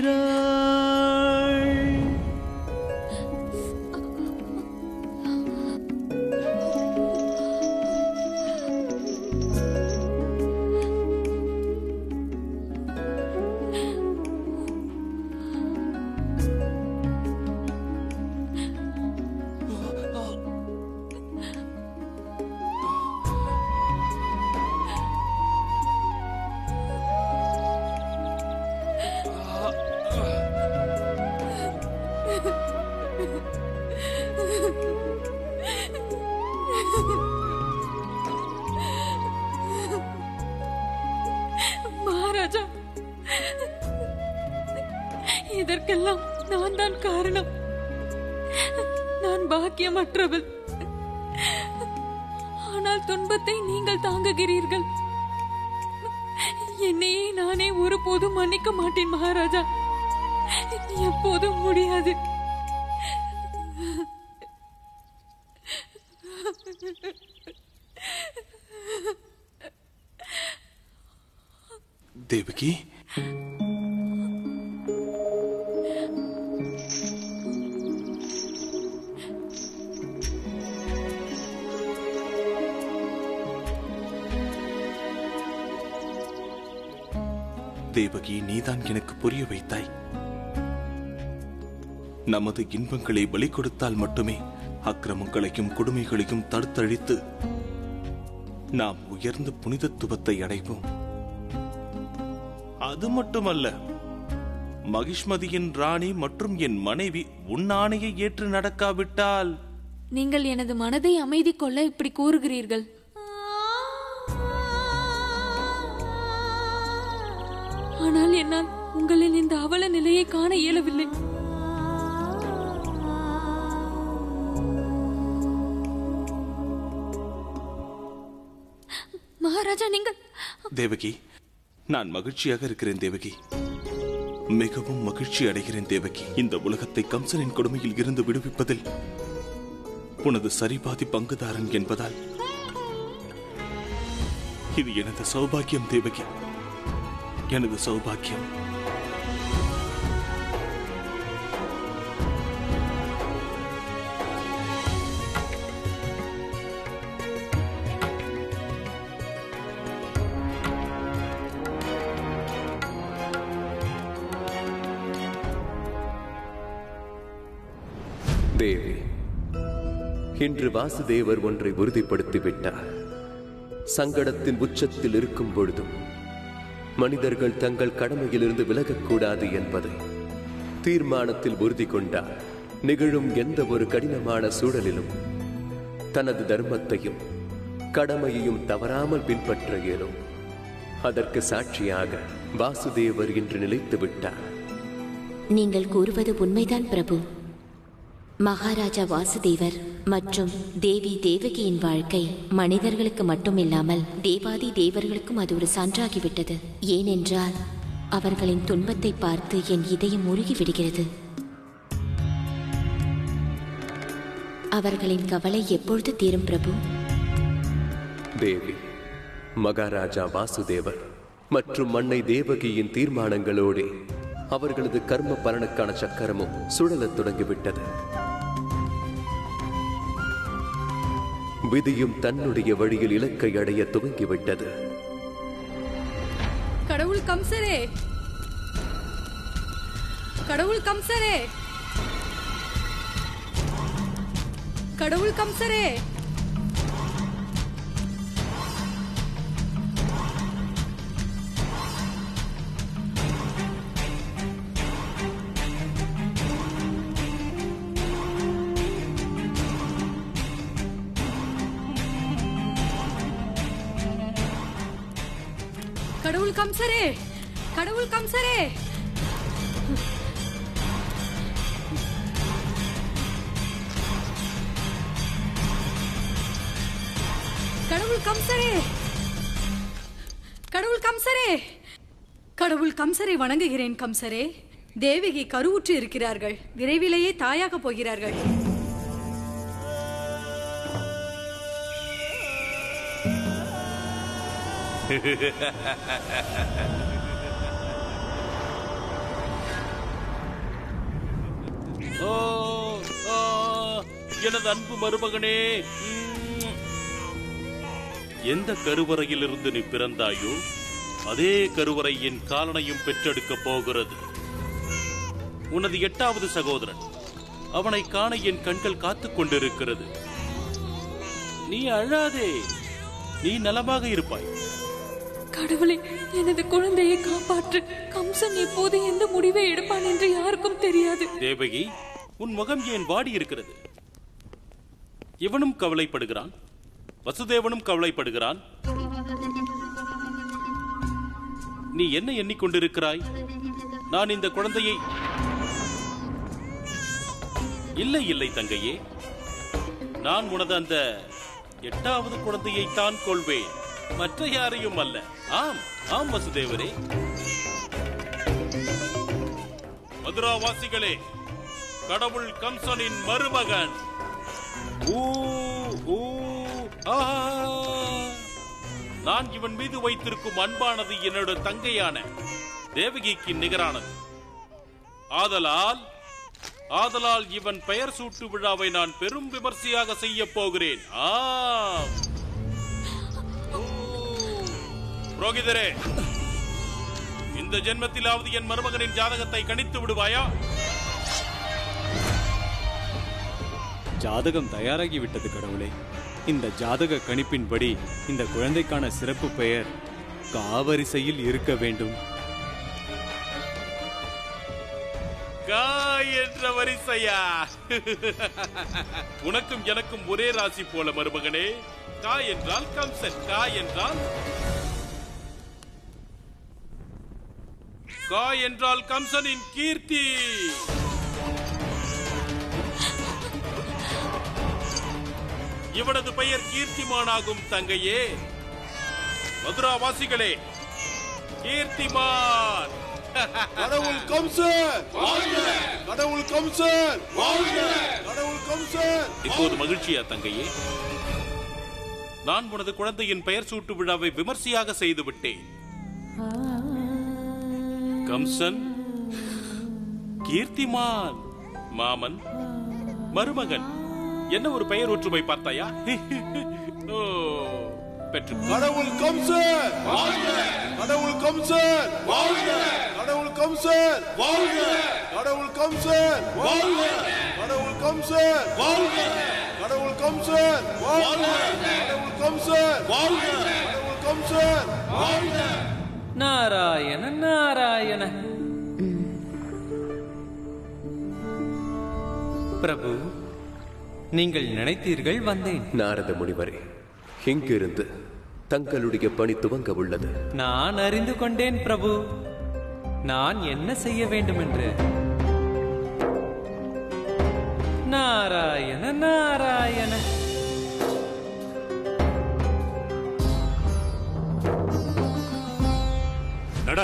மகாராஜா, இதற்கெல்லாம் நான் தான் காரணம். நான் பாக்கியமற்றவள். ஆனால் துன்பத்தை நீங்கள் தாங்குகிறீர்கள். என்னையே நானே ஒருபோதும் மன்னிக்க மாட்டேன் மகாராஜா. எப்போதும் முடியாது. தேவகி, தேவகி, நீதான் எனக்கு புரிய வைத்தாய். நமது இன்பங்களை பலி கொடுத்தால் மட்டுமே அக்கிரமங்களையும் கொடுமைகளையும் தடுத்தழித்து நாம் உயர்ந்த புனிதத்துவத்தை அடைவோம். அது மட்டுமல்ல, மகிஷ்மதியின் ராணி மற்றும் என் மனைவி உன் ஆணையை ஏற்று நடக்காவிட்டால்... நீங்கள் எனது மனதை அமைதி கொள்ள இப்படி கூறுகிறீர்கள். ஆனால் என்னால் உங்களின் இந்த அவல நிலையை காண இயலவில்லை. மகாராஜா, நீங்கள்... தேவகி, நான் மகிழ்ச்சியாக இருக்கிறேன் தேவகி, மிகவும் மகிழ்ச்சி அடைகிறேன் தேவகி. இந்த உலகத்தை கம்சனின் கொடுமையில் இருந்து விடுவிப்பதில் உனது சரிபாதி பங்குதாரன் என்பதால் இது எனது சௌபாகியம் தேவகி, எனது சௌபாகியம். தேவி, இன்று வாசுதேவர் ஒன்றை உறுதிப்படுத்திவிட்டார். சங்கடத்தின் உச்சத்தில் இருக்கும் பொழுதும் மனிதர்கள் தங்கள் கடமையிலிருந்து விலகக்கூடாது என்பதை தீர்மானத்தில் உறுதி கொண்டார். நிகழும் எந்த ஒரு கடினமான சூழலிலும் தனது தர்மத்தையும் கடமையையும் தவறாமல் பின்பற்ற இயலும். அதற்கு சாட்சியாக வாசுதேவர் இன்று நிலைத்து விட்டார். நீங்கள் கூறுவது உண்மைதான் பிரபு. மகாராஜா வாசுதேவர் மற்றும் தேவி தேவகியின் வாழ்க்கை மனிதர்களுக்கு மட்டுமில்லாமல் தேவாதி தேவர்களுக்கும் அது ஒரு சான்றாகிவிட்டது. ஏனென்றால் அவர்களின் துன்பத்தை பார்த்து என் இதயம் உருகிவிடுகிறது. அவர்களின் கவலை எப்பொழுது தீரும் பிரபு? தேவி, மகாராஜா வாசுதேவர் மற்றும் அன்னை தேவகியின் தீர்மானங்களோடு அவர்களது கர்ம பலனுக்கான சக்கரமும் சுழலத் தொடங்கிவிட்டது. விதியும் தன்னுடைய வழியில் இலக்கை அடைய துவங்கிவிட்டது. கடவுள் கம்சரே, கடவுள் கம்சரே, கடவுள் கம்சரே, கடவுள் கம்சரே, கடவுள் கம்சரே, கடவுள் கம்சரே, கடவுள் கம்சரே, கடவுள் கம்சரை வணங்குகிறேன் கம்சரே. தேவகி கருவுற்று இருக்கிறார்கள். விரைவிலேயே தாயாக போகிறார்கள். எனது அன்பு மருமகனே, எந்த கருவறையில் இருந்து நீ பிறந்தாயோ அதே கருவறை என் காலனையும் பெற்றெடுக்கப் போகிறது. உனது 8வது சகோதரன், அவனை காண என் கண்கள் காத்துக் கொண்டிருக்கிறது. நீ அழாதே, நீ நலமாக இருப்பாய். கடவுளே, எனது குழந்தையை காப்பாற்று. கம்சன் எப்போது எந்த முடிவை எடுப்பான் என்று யாருக்கும் தெரியாது. தேவகி, உன் முகம் ஏன் வாடி இருக்கிறது? இவனும் கவலைப்படுகிறான், வசுதேவனும் கவலைப்படுகிறான். நீ என்ன எண்ணிக்கொண்டிருக்கிறாய்? நான் இந்த குழந்தையை... இல்லை இல்லை தங்கையே, நான் உனது அந்த 8வது குழந்தையை தான் கொள்வேன். மற்ற யாரையும் அல்ல. ஆம் ஆம் வசுதேவரே. மதுராவாசிகளே, கடவுள் கம்சனின் மருமகன். நான் இவன் மீது வைத்திருக்கும் அன்பானது என்னோட தங்கையான தேவகிக்கு நிகரானது. ஆதலால் இவன் பெயர் சூட்டு விழாவை நான் பெரும் விமர்சையாக செய்ய போகிறேன். புரோகிதரே, இந்த ஜென்மத்திலாவது என் மருமகனின் ஜாதகத்தை கணித்து விடுவாயா? ஜாதகம் தயாராகிவிட்டது கடவுளே. இந்த ஜாதக கணிப்பின்படி இந்த குழந்தைக்கான சிறப்பு பெயர் காவரிசையில் இருக்க வேண்டும். கா என்ற வரிசையா? உனக்கும் எனக்கும் ஒரே ராசி போல மருமகனே. கா என்றால் கம்சன், கா என்றால் கம்சனின் கீர்த்தி. இவனது பெயர் கீர்த்திமானாகும் தங்கையே. மதுராவாசிகளே, கீர்த்திமான். கடவுள் கம்சன், கடவுள் கம்சன், கடவுள் கம்சன். இப்போது மகிழ்ச்சியா தங்கையே? நான் உனது குழந்தையின் பெயர் சூட்டு விழாவை விமர்சையாக செய்து விட்டேன். கம்சன், கீர்த்திமான், மாமன், மருமகன், என்ன ஒரு பெயர் ஒற்றுமை பார்த்தாயா? பெற்று கடவுள் கம்சன், கடவுள் கம்சன், கடவுள் கம்சன், கடவுள் கம்சன், கடவுள் கம்சன், கடவுள் கம்சன், கடவுள் கம்சன், கடவுள் கம்சன். நாராயண நாராயண. பிரபு, நீங்கள் நினைத்தீர்கள் வந்தேன். நாரத முனிவரே, எங்கிருந்து தங்களுடைய பணி துவங்க உள்ளது? நான் அறிந்து கொண்டேன் பிரபு, நான் என்ன செய்ய வேண்டும் என்று. நாராயண நாராயண. நட.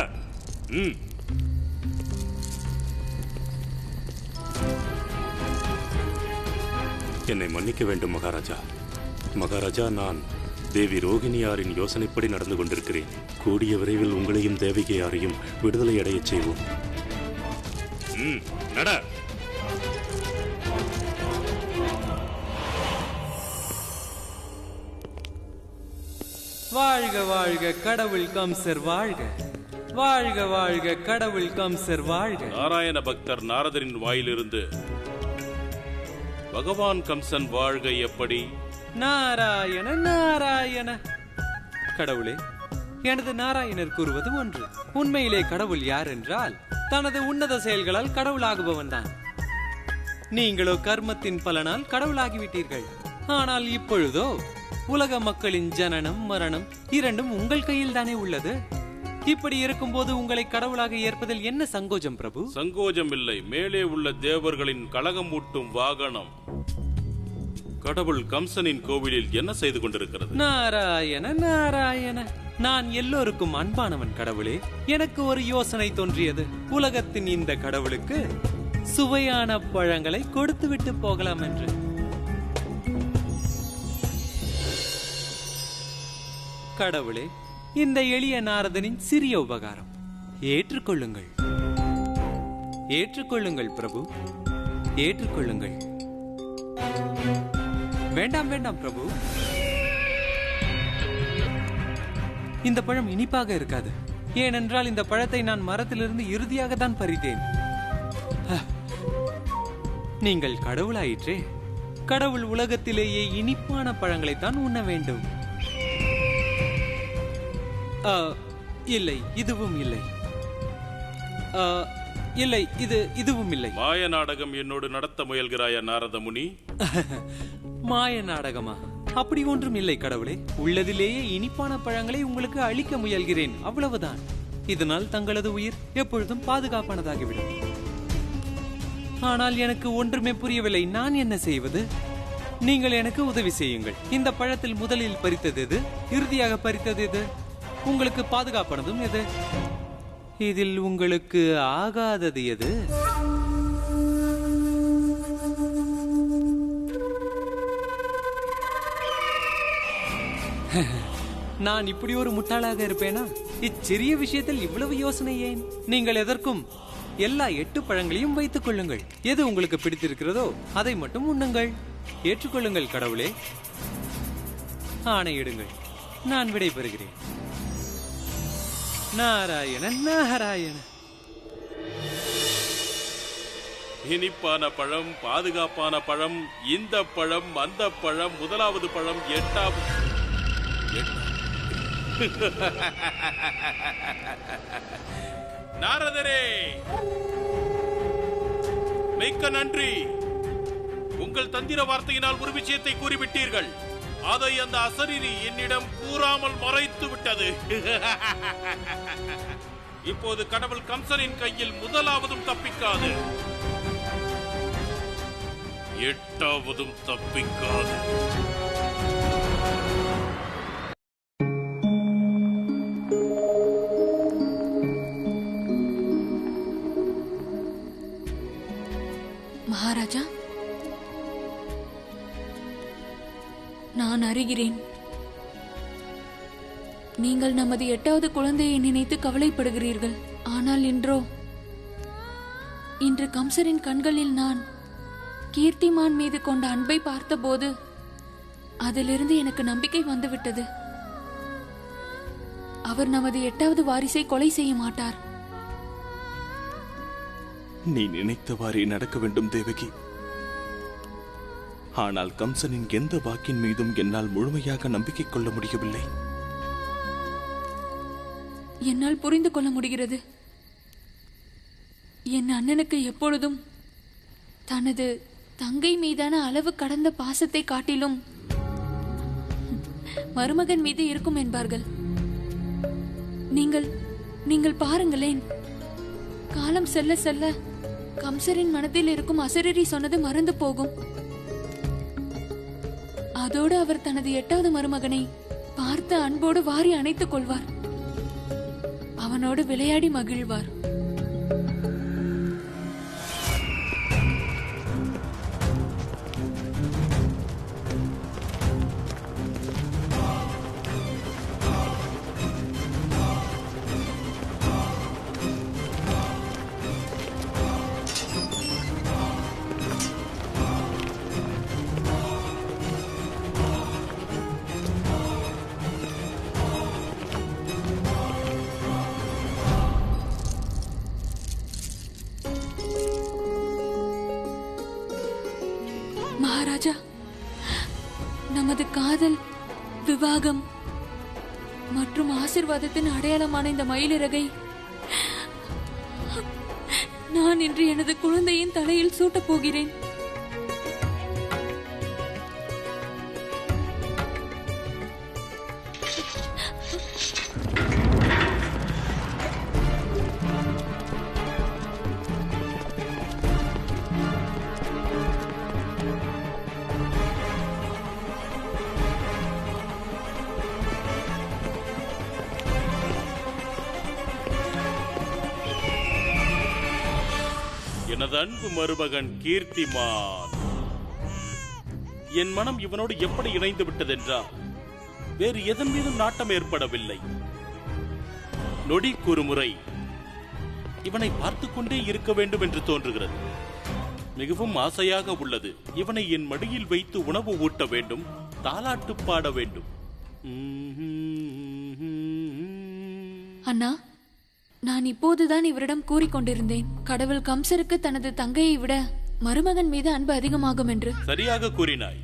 என்னை மன்னிக்க வேண்டும் மகாராஜா. மகாராஜா, நான் தேவி ரோகிணியாரின் யோசனைப்படி நடந்து கொண்டிருக்கிறேன். கூடிய விரைவில் உங்களையும் தேவிகையாரையும் விடுதலை அடையச் செய்வோம். நட. வாழ்க வாழ்க கடவுள் கம்சர் வாழ்க. வாழ்க வாழ்க கடவுள் கம்சர் வாழ்க. நாராயண பக்தர் நாரதரின் வாயிலிருந்து பகவான் கம்சன் வாழ்க எப்படி? நாராயண நாராயண. கடவுளே, எனது நாராயணர் கூறுவது ஒன்று. உண்மையிலே கடவுள் யார் என்றால் தனது உன்னத செயல்களால் கடவுளாகுபவன் தான். நீங்களோ கர்மத்தின் பலனால் கடவுளாகிவிட்டீர்கள். ஆனால் இப்பொழுதோ உலக மக்களின் ஜனனம் மரணம் இரண்டும் உங்கள் கையில் தானே உள்ளது. இப்படி இருக்கும்போது உங்களை கடவுளாக ஏற்பதில் என்ன சங்கோஜம் பிரபு? சங்கோஜம் இல்லை, மேலே உள்ள தேவர்களின் கலகம் ஊட்டும் வாகனம் கடவுள் கம்சனின் கோவிலில் என்ன செய்து கொண்டிருக்கிறது? நாராயண நாராயண. நான் எல்லோருக்கும் அன்பானவன் கடவுளே. எனக்கு ஒரு யோசனை தோன்றியது. உலகத்தின் இந்த கடவுளுக்கு சுவையான பழங்களை கொடுத்து விட்டு போகலாம் என்று. கடவுளே, இந்த எளிய நாரதனின் சிறிய உபகாரம் ஏற்றுக்கொள்ளுங்கள். ஏற்றுக்கொள்ளுங்கள் பிரபு, ஏற்றுக்கொள்ளுங்கள். வேண்டாம் வேண்டாம் பிரபு, இந்த பழம் இனிப்பாக இருக்காது. ஏனென்றால் இந்த பழத்தை நான் மரத்திலிருந்து இறுதியாக தான் பறித்தேன். நீங்கள் கடவுளாயிற்றே. கடவுள் உலகத்திலேயே இனிப்பான பழங்களைத்தான் உண்ண வேண்டும். இல்லை, இதுவும் இல்லை. இல்லை, இதுவும் இல்லை. மாய நாடகம் என்னோடு நடத்த முயல்கிறாயா நாரத முனி? மாய நாடகமா? அப்படி ஒன்றும் இல்லை கடவுளே. உள்ளதிலேயே இனிப்பான பழங்களை உங்களுக்கு அளிக்க முயல்கிறேன், அவ்வளவுதான். இதனால் தங்களது உயிர் எப்பொழுதும் பாதுகாப்பானதாகிவிடும். ஆனால் எனக்கு ஒன்றுமே புரியவில்லை. நான் என்ன செய்வது? நீங்கள் எனக்கு உதவி செய்யுங்கள். இந்த பழத்தில் முதலில் பறித்தது எது, இறுதியாக பறித்தது எது, உங்களுக்கு பாதுகாப்பானதும் எது, இதில் உங்களுக்கு ஆகாதது எது? நான் இப்படி ஒரு முட்டாளாக இருப்பேனா? இச்சிறிய விஷயத்தில் இவ்வளவு யோசனை ஏன்? நீங்கள் எதற்கும் எல்லா 8 பழங்களையும் வைத்துக் கொள்ளுங்கள். எது உங்களுக்கு பிடித்திருக்கிறதோ அதை மட்டும் உண்ணுங்கள். ஏற்றுக்கொள்ளுங்கள் கடவுளே. ஆணையிடுங்கள். நான் விடைபெறுகிறேன். நாராயண நாராயண. இனிப்பான பழம், பாதுகாப்பான பழம், இந்த பழம், அந்த பழம், முதலாவது பழம், 8ஆவது. நாரதரே, மிக்க நன்றி. உங்கள் தந்திர வார்த்தையினால் ஒரு விஷயத்தை கூறிவிட்டீர்கள். அதை அந்த அசரீரி என்னிடம் கூறாமல் மறைத்து விட்டது. இப்போது கடவுள் கம்சனின் கையில் முதலாவதும் தப்பிக்காது, 8ஆவதும் தப்பிக்காது. மகாராஜா, நான் அறிகிறேன். நீங்கள் நமது 8வது குழந்தையை நினைத்து கவலைப்படுகிறீர்கள். ஆனால் இன்று கம்சரின் கண்களில் நான் கீர்த்திமான் மீது கொண்ட அன்பை பார்த்தபோது அதிலிருந்து எனக்கு நம்பிக்கை வந்துவிட்டது. அவர் நமது 8வது வாரிசை கொலை செய்ய மாட்டார். நீ நினைத்தவாறே நடக்க வேண்டும் தேவகி. ஆனால் கம்சனின் எந்த வாக்கின் மீதும் என்னால் முழுமையாக நம்பிக்கை கொள்ள முடியவில்லை. என்னால் புரிந்து கொள்ள முடிகிறது. என் அண்ணனுக்கு எப்பொழுதும் தனது தங்கை மீதான அளவு கடந்த பாசத்தை காட்டிலும் மருமகன் மீது இருக்கும் என்பார்கள். நீங்கள் பாருங்களேன். காலம் செல்ல செல்ல கம்சரின் மனதில் இருக்கும் அசரீரி சொன்னது மறந்து போகும். அதோடு அவர் தனது 8வது மருமகனை பார்த்த அன்போடு வாரி அணைத்துக் கொள்வார். அவனோடு விளையாடி மகிழ்வார். மகாராஜா, நமது காதல், விவாகம் மற்றும் ஆசீர்வாதத்தின் அடையாளமான இந்த மயிலிறகை நான் இன்று எனது குழந்தையின் தலையில் சூட்டப் போகிறேன். எனது அன்பு மருமகன் கீர்த்திமான். என் மனம் இவனோடு எப்படி இணைந்து விட்டதென்றால் வேறு எதன் மீதும் நாட்டம் ஏற்படவில்லை. நொடிக்கு ஒரு முறை இவனை பார்த்துக் கொண்டே இருக்க வேண்டும் என்று தோன்றுகிறது. மிகவும் ஆசையாக உள்ளது. இவனை என் மடியில் வைத்து உணவு ஊட்ட வேண்டும், தாலாட்டு பாட வேண்டும். அண்ணா, நான் இப்போதுதான் இவரிடம் கூறிக்கொண்டிருந்தேன், கடவுள் கம்சருக்கு தனது தங்கையை விட மருமகன் மீது அன்பு அதிகமாகும் என்று. சரியாக கூறினாய்,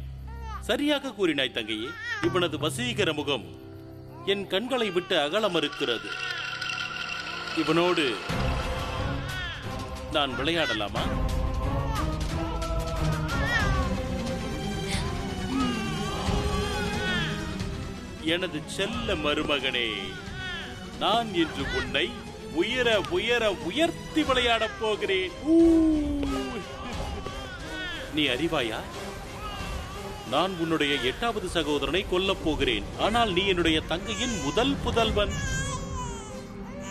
சரியாக கூறினாய் தங்கையே. இவனது வசீகர முகம் என் கண்களை விட்டு அகல மறுக்கிறது. இவனோடு நான் விளையாடலாமா? எனது செல்ல மருமகனே, நான் இன்று உன்னை உயர உயர உயர்த்தி விளையாடப் போகிறேன். நீ அறிவாயா? நான் உன்னுடைய 8வது சகோதரனை கொல்லப் போகிறேன். ஆனால் நீ என்னுடைய தங்கையின் முதல் புதல்வன்.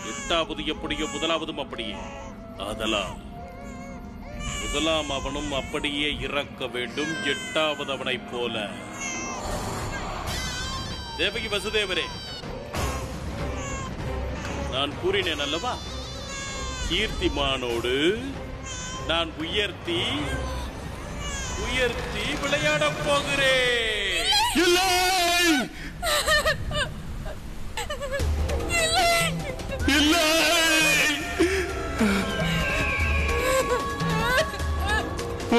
8வது எப்படியோ 1வதும் அப்படியே. அதனால் முதலாம் அவனும் அப்படியே இறக்க வேண்டும், 8வது அவனைப் போல. தேவகி வசுதேவரே, நான் கூறினேன் அல்லவா, கீர்த்திமானோடு நான் உயர்த்தி விளையாடப் போகிறேன். இல்லை இல்லை,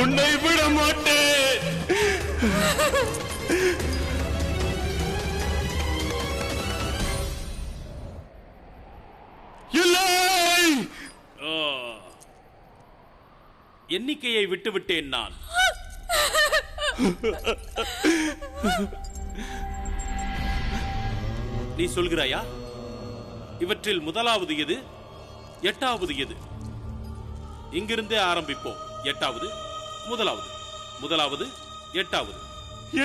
உன்னை விட மாட்டேன். இல்லை, எண்ணிக்கையை விட்டுவிட்டேன் நான். நீ சொல்கிறாயா? இவற்றில் முதலாவது எது, 8வது எது? இங்கிருந்தே ஆரம்பிப்போம். 8வது, முதலாவது, 8வது.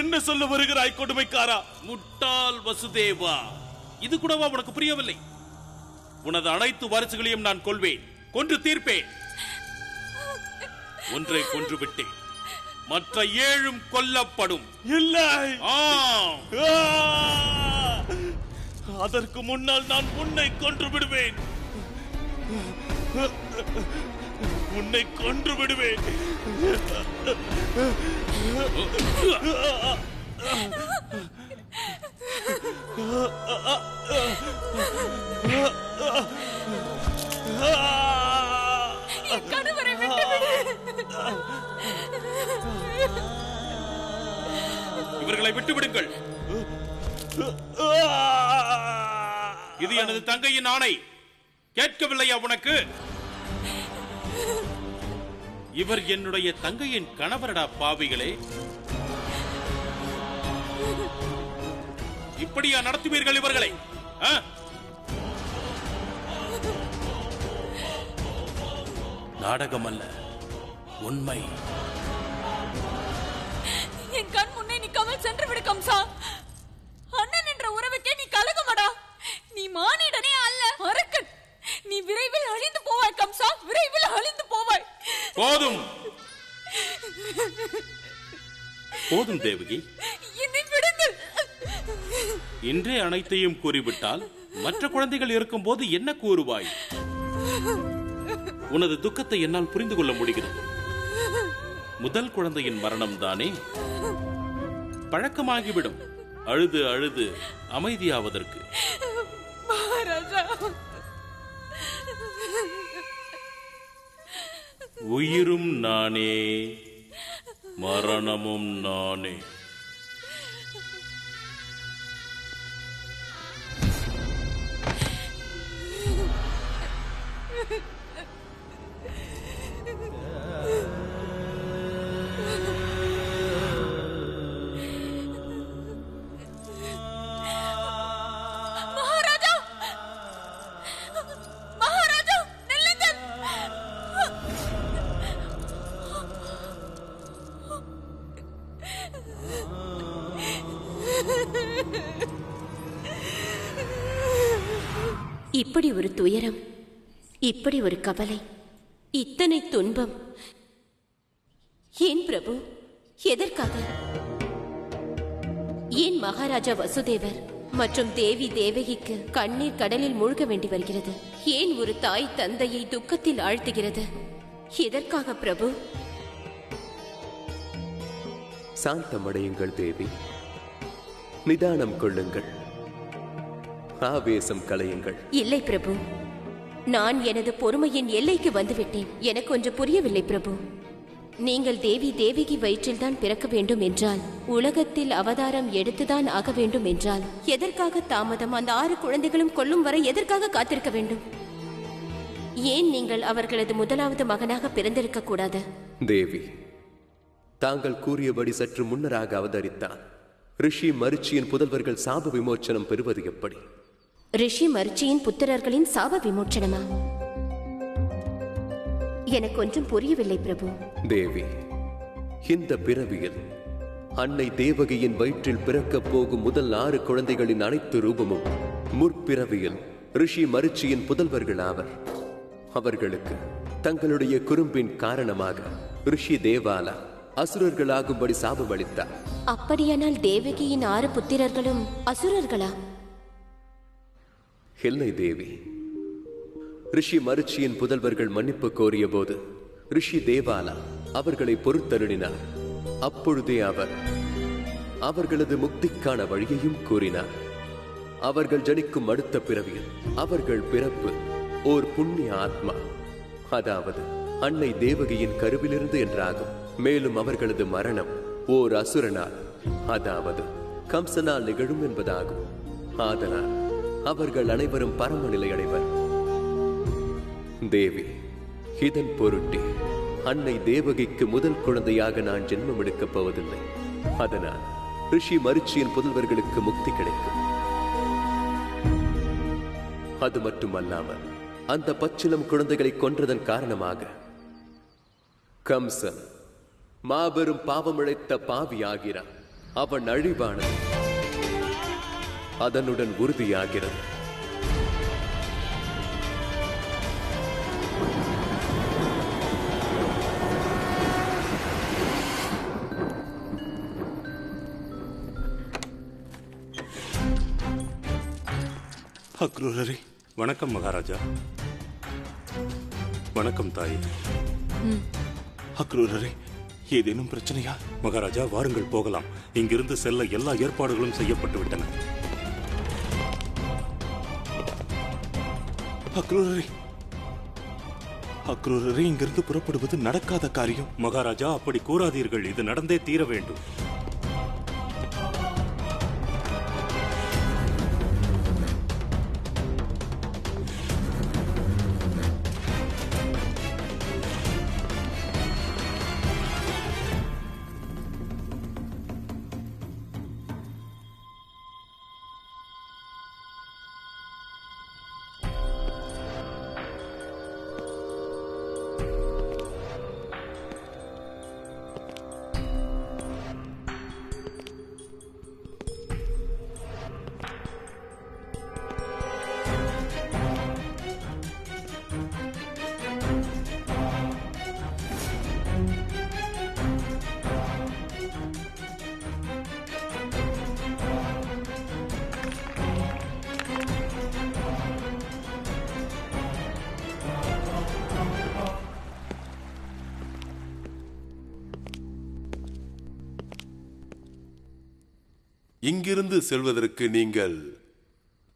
என்ன சொல்ல வருகிறாய் கொடுமைக்காரா? முட்டாள் வசுதேவா, இது கூடவா உனக்கு புரியவில்லை? உனது அனைத்து வாரிசுகளையும் நான் கொல்வேன், கொன்று தீர்ப்பேன். ஒன்றை கொன்று விட்டேன், மற்ற 7ம் கொல்லப்படும். இல்லை, ஆம். அதற்கு முன்னால் நான் உன்னை கொன்று விடுவேன். உன்னை கொன்று விடுவேன். கணவரை விட்டுவிடு. இவர்களை விட்டுவிடுங்கள். இது எனது தங்கையின் ஆணை. கேட்கவில்லையா உனக்கு? இவர் என்னுடைய தங்கையின் கணவரடா பாவிகளே. இப்படியா நடத்துவீர்கள் இவர்களை? நாடகம் அல்ல, உண்மை. என் கண் முன்னே நீ கமல் சென்று விடு கம்சா. அண்ணன் என்ற உறவுக்கே நீ கலகமடா. நீ மானிடனே அல்ல, அரக்கன். நீ விரைவில் அழிந்து போவாய் கம்சா, விரைவில் அழிந்து போவாய். போதும் போதும் தேவகி, என்னை விடுங்கள். இன்றே அனைத்தையும் கூறிவிட்டால் மற்ற குழந்தைகள் இருக்கும் போது என்ன கூறுவாய்? உனது துக்கத்தை என்னால் புரிந்து கொள்ள முடிகிறது. முதல் குழந்தையின் மரணம் தானே, பழக்கமாகிவிடும் அழுது அழுது அமைதியாவதற்கு. மகாராஜா, உயிரும் நானே, மரணமும் நானே. மகாராஜா, மகாராஜா, நில்லுங்கள். இப்படி ஒரு துயரம், இப்படி ஒரு கவலை, இத்தனை துன்பம் ஏன் பிரபு? எதற்காக? ஏன் மகாராஜா வசுதேவர் மற்றும் தேவி தேவகிக்கு கண்ணீர் கடலில் மூழ்க வேண்டி வருகிறது? ஏன் ஒரு தாய் தந்தையை துக்கத்தில் ஆழ்த்துகிறது? எதற்காக பிரபு? சாந்தமடையுங்கள் தேவி, நிதானம் கொள்ளுங்கள், ஆவேசம் கலையுங்கள். இல்லை பிரபு, நான் எனது பொறுமையின் எல்லைக்கு வந்துவிட்டேன். எனக்கு ஒன்று புரியவில்லை பிரபு. நீங்கள் தேவி தேவகி வயிற்றில்தான் பிறக்க வேண்டும் என்றால், உலகத்தில் அவதாரம் எடுத்துதான் ஆக வேண்டும் என்றால், எதற்காக தாமதம்? அந்த 6 குழந்தைகளும் கொல்லும் வரை எதற்காக காத்திருக்க வேண்டும்? ஏன் நீங்கள் அவர்களது முதலாவது மகனாக பிறந்திருக்க கூடாது? தேவி, தாங்கள் கூறியபடி சற்று முன்னராக அவதரித்தான் ரிஷி மரிச்சியின் புதல்வர்கள் சாப விமோச்சனம் பெறுவது எப்படி? ரிஷி மரிச்சியின் புத்திரர்களின் சாப விமோச்சனமா? எனக்கு ஒன்றும் புரியவில்லை பிரபு. தேவி, இந்த பிறவியில் அன்னை தேவகியின் வயிற்றில் பிறக்கப் போகும் முதல் 6 குழந்தைகளின் அனைத்து ரூபமும் முற்பிறவியில் ரிஷி மரிச்சியின் புதல்வர்கள் ஆவர். அவர்களுக்கு தங்களுடைய குறும்பின் காரணமாக ரிஷி தேவாலா அசுரர்களாகும்படி சாபம் அளித்தார். அப்படியானால் தேவகியின் 6 புத்திரர்களும் அசுரர்களா? இல்லை தேவி. ரிஷி மரிச்சியின் புதல்வர்கள் மன்னிப்பு கோரிய போது ரிஷி தேவாலா அவர்களை பொறுத்தருளினார். அப்பொழுதே அவர் அவர்களது முக்திக்கான வழியையும் கூறினார். அவர்கள் ஜனிக்கும் அடுத்த பிறவியில் அவர்கள் பிறப்பு ஓர் புண்ணிய ஆத்மா, அதாவது அன்னை தேவகியின் கருவிலிருந்து என்றாகும். மேலும் அவர்களது மரணம் ஓர் அசுரனால், அதாவது கம்சனால் நிகழும் என்பதாகும். ஆதலால் அவர்கள் அனைவரும் பரமநிலை அடைவர். தேவி, இதன் பொருட்டே அன்னை தேவகிக்கு முதல் குழந்தையாக நான் ஜென்மம் எடுக்கப் போவதில்லை. அதனால் ரிஷி மரிச்சியின் புதல்வர்களுக்கு முக்தி கிடைக்கும். அது மட்டுமல்லாமல் அந்த பச்சிலம் குழந்தைகளை கொன்றதன் காரணமாக கம்சன் மாபெரும் பாவமிழைத்த பாவியாகிறான். அவன் அழிவானது அதனுடன் உறுதியாகிறது. அக்ரூரரே. வணக்கம் மகாராஜா. வணக்கம் தாயே. அக்ரூரரே, ஏதேனும் பிரச்சனையா? மகாராஜா, வாருங்கள் போகலாம். இங்கிருந்து செல்ல எல்லா ஏற்பாடுகளும் செய்யப்பட்டு விட்டன. அக்ரூரரே, அக்ரூரரே, இங்கிருந்து புறப்படுவது நடக்காத காரியம். மகாராஜா, அப்படி கூறாதீர்கள். இது நடந்தே தீர வேண்டும். இங்கிருந்து செல்வதற்கு நீங்கள்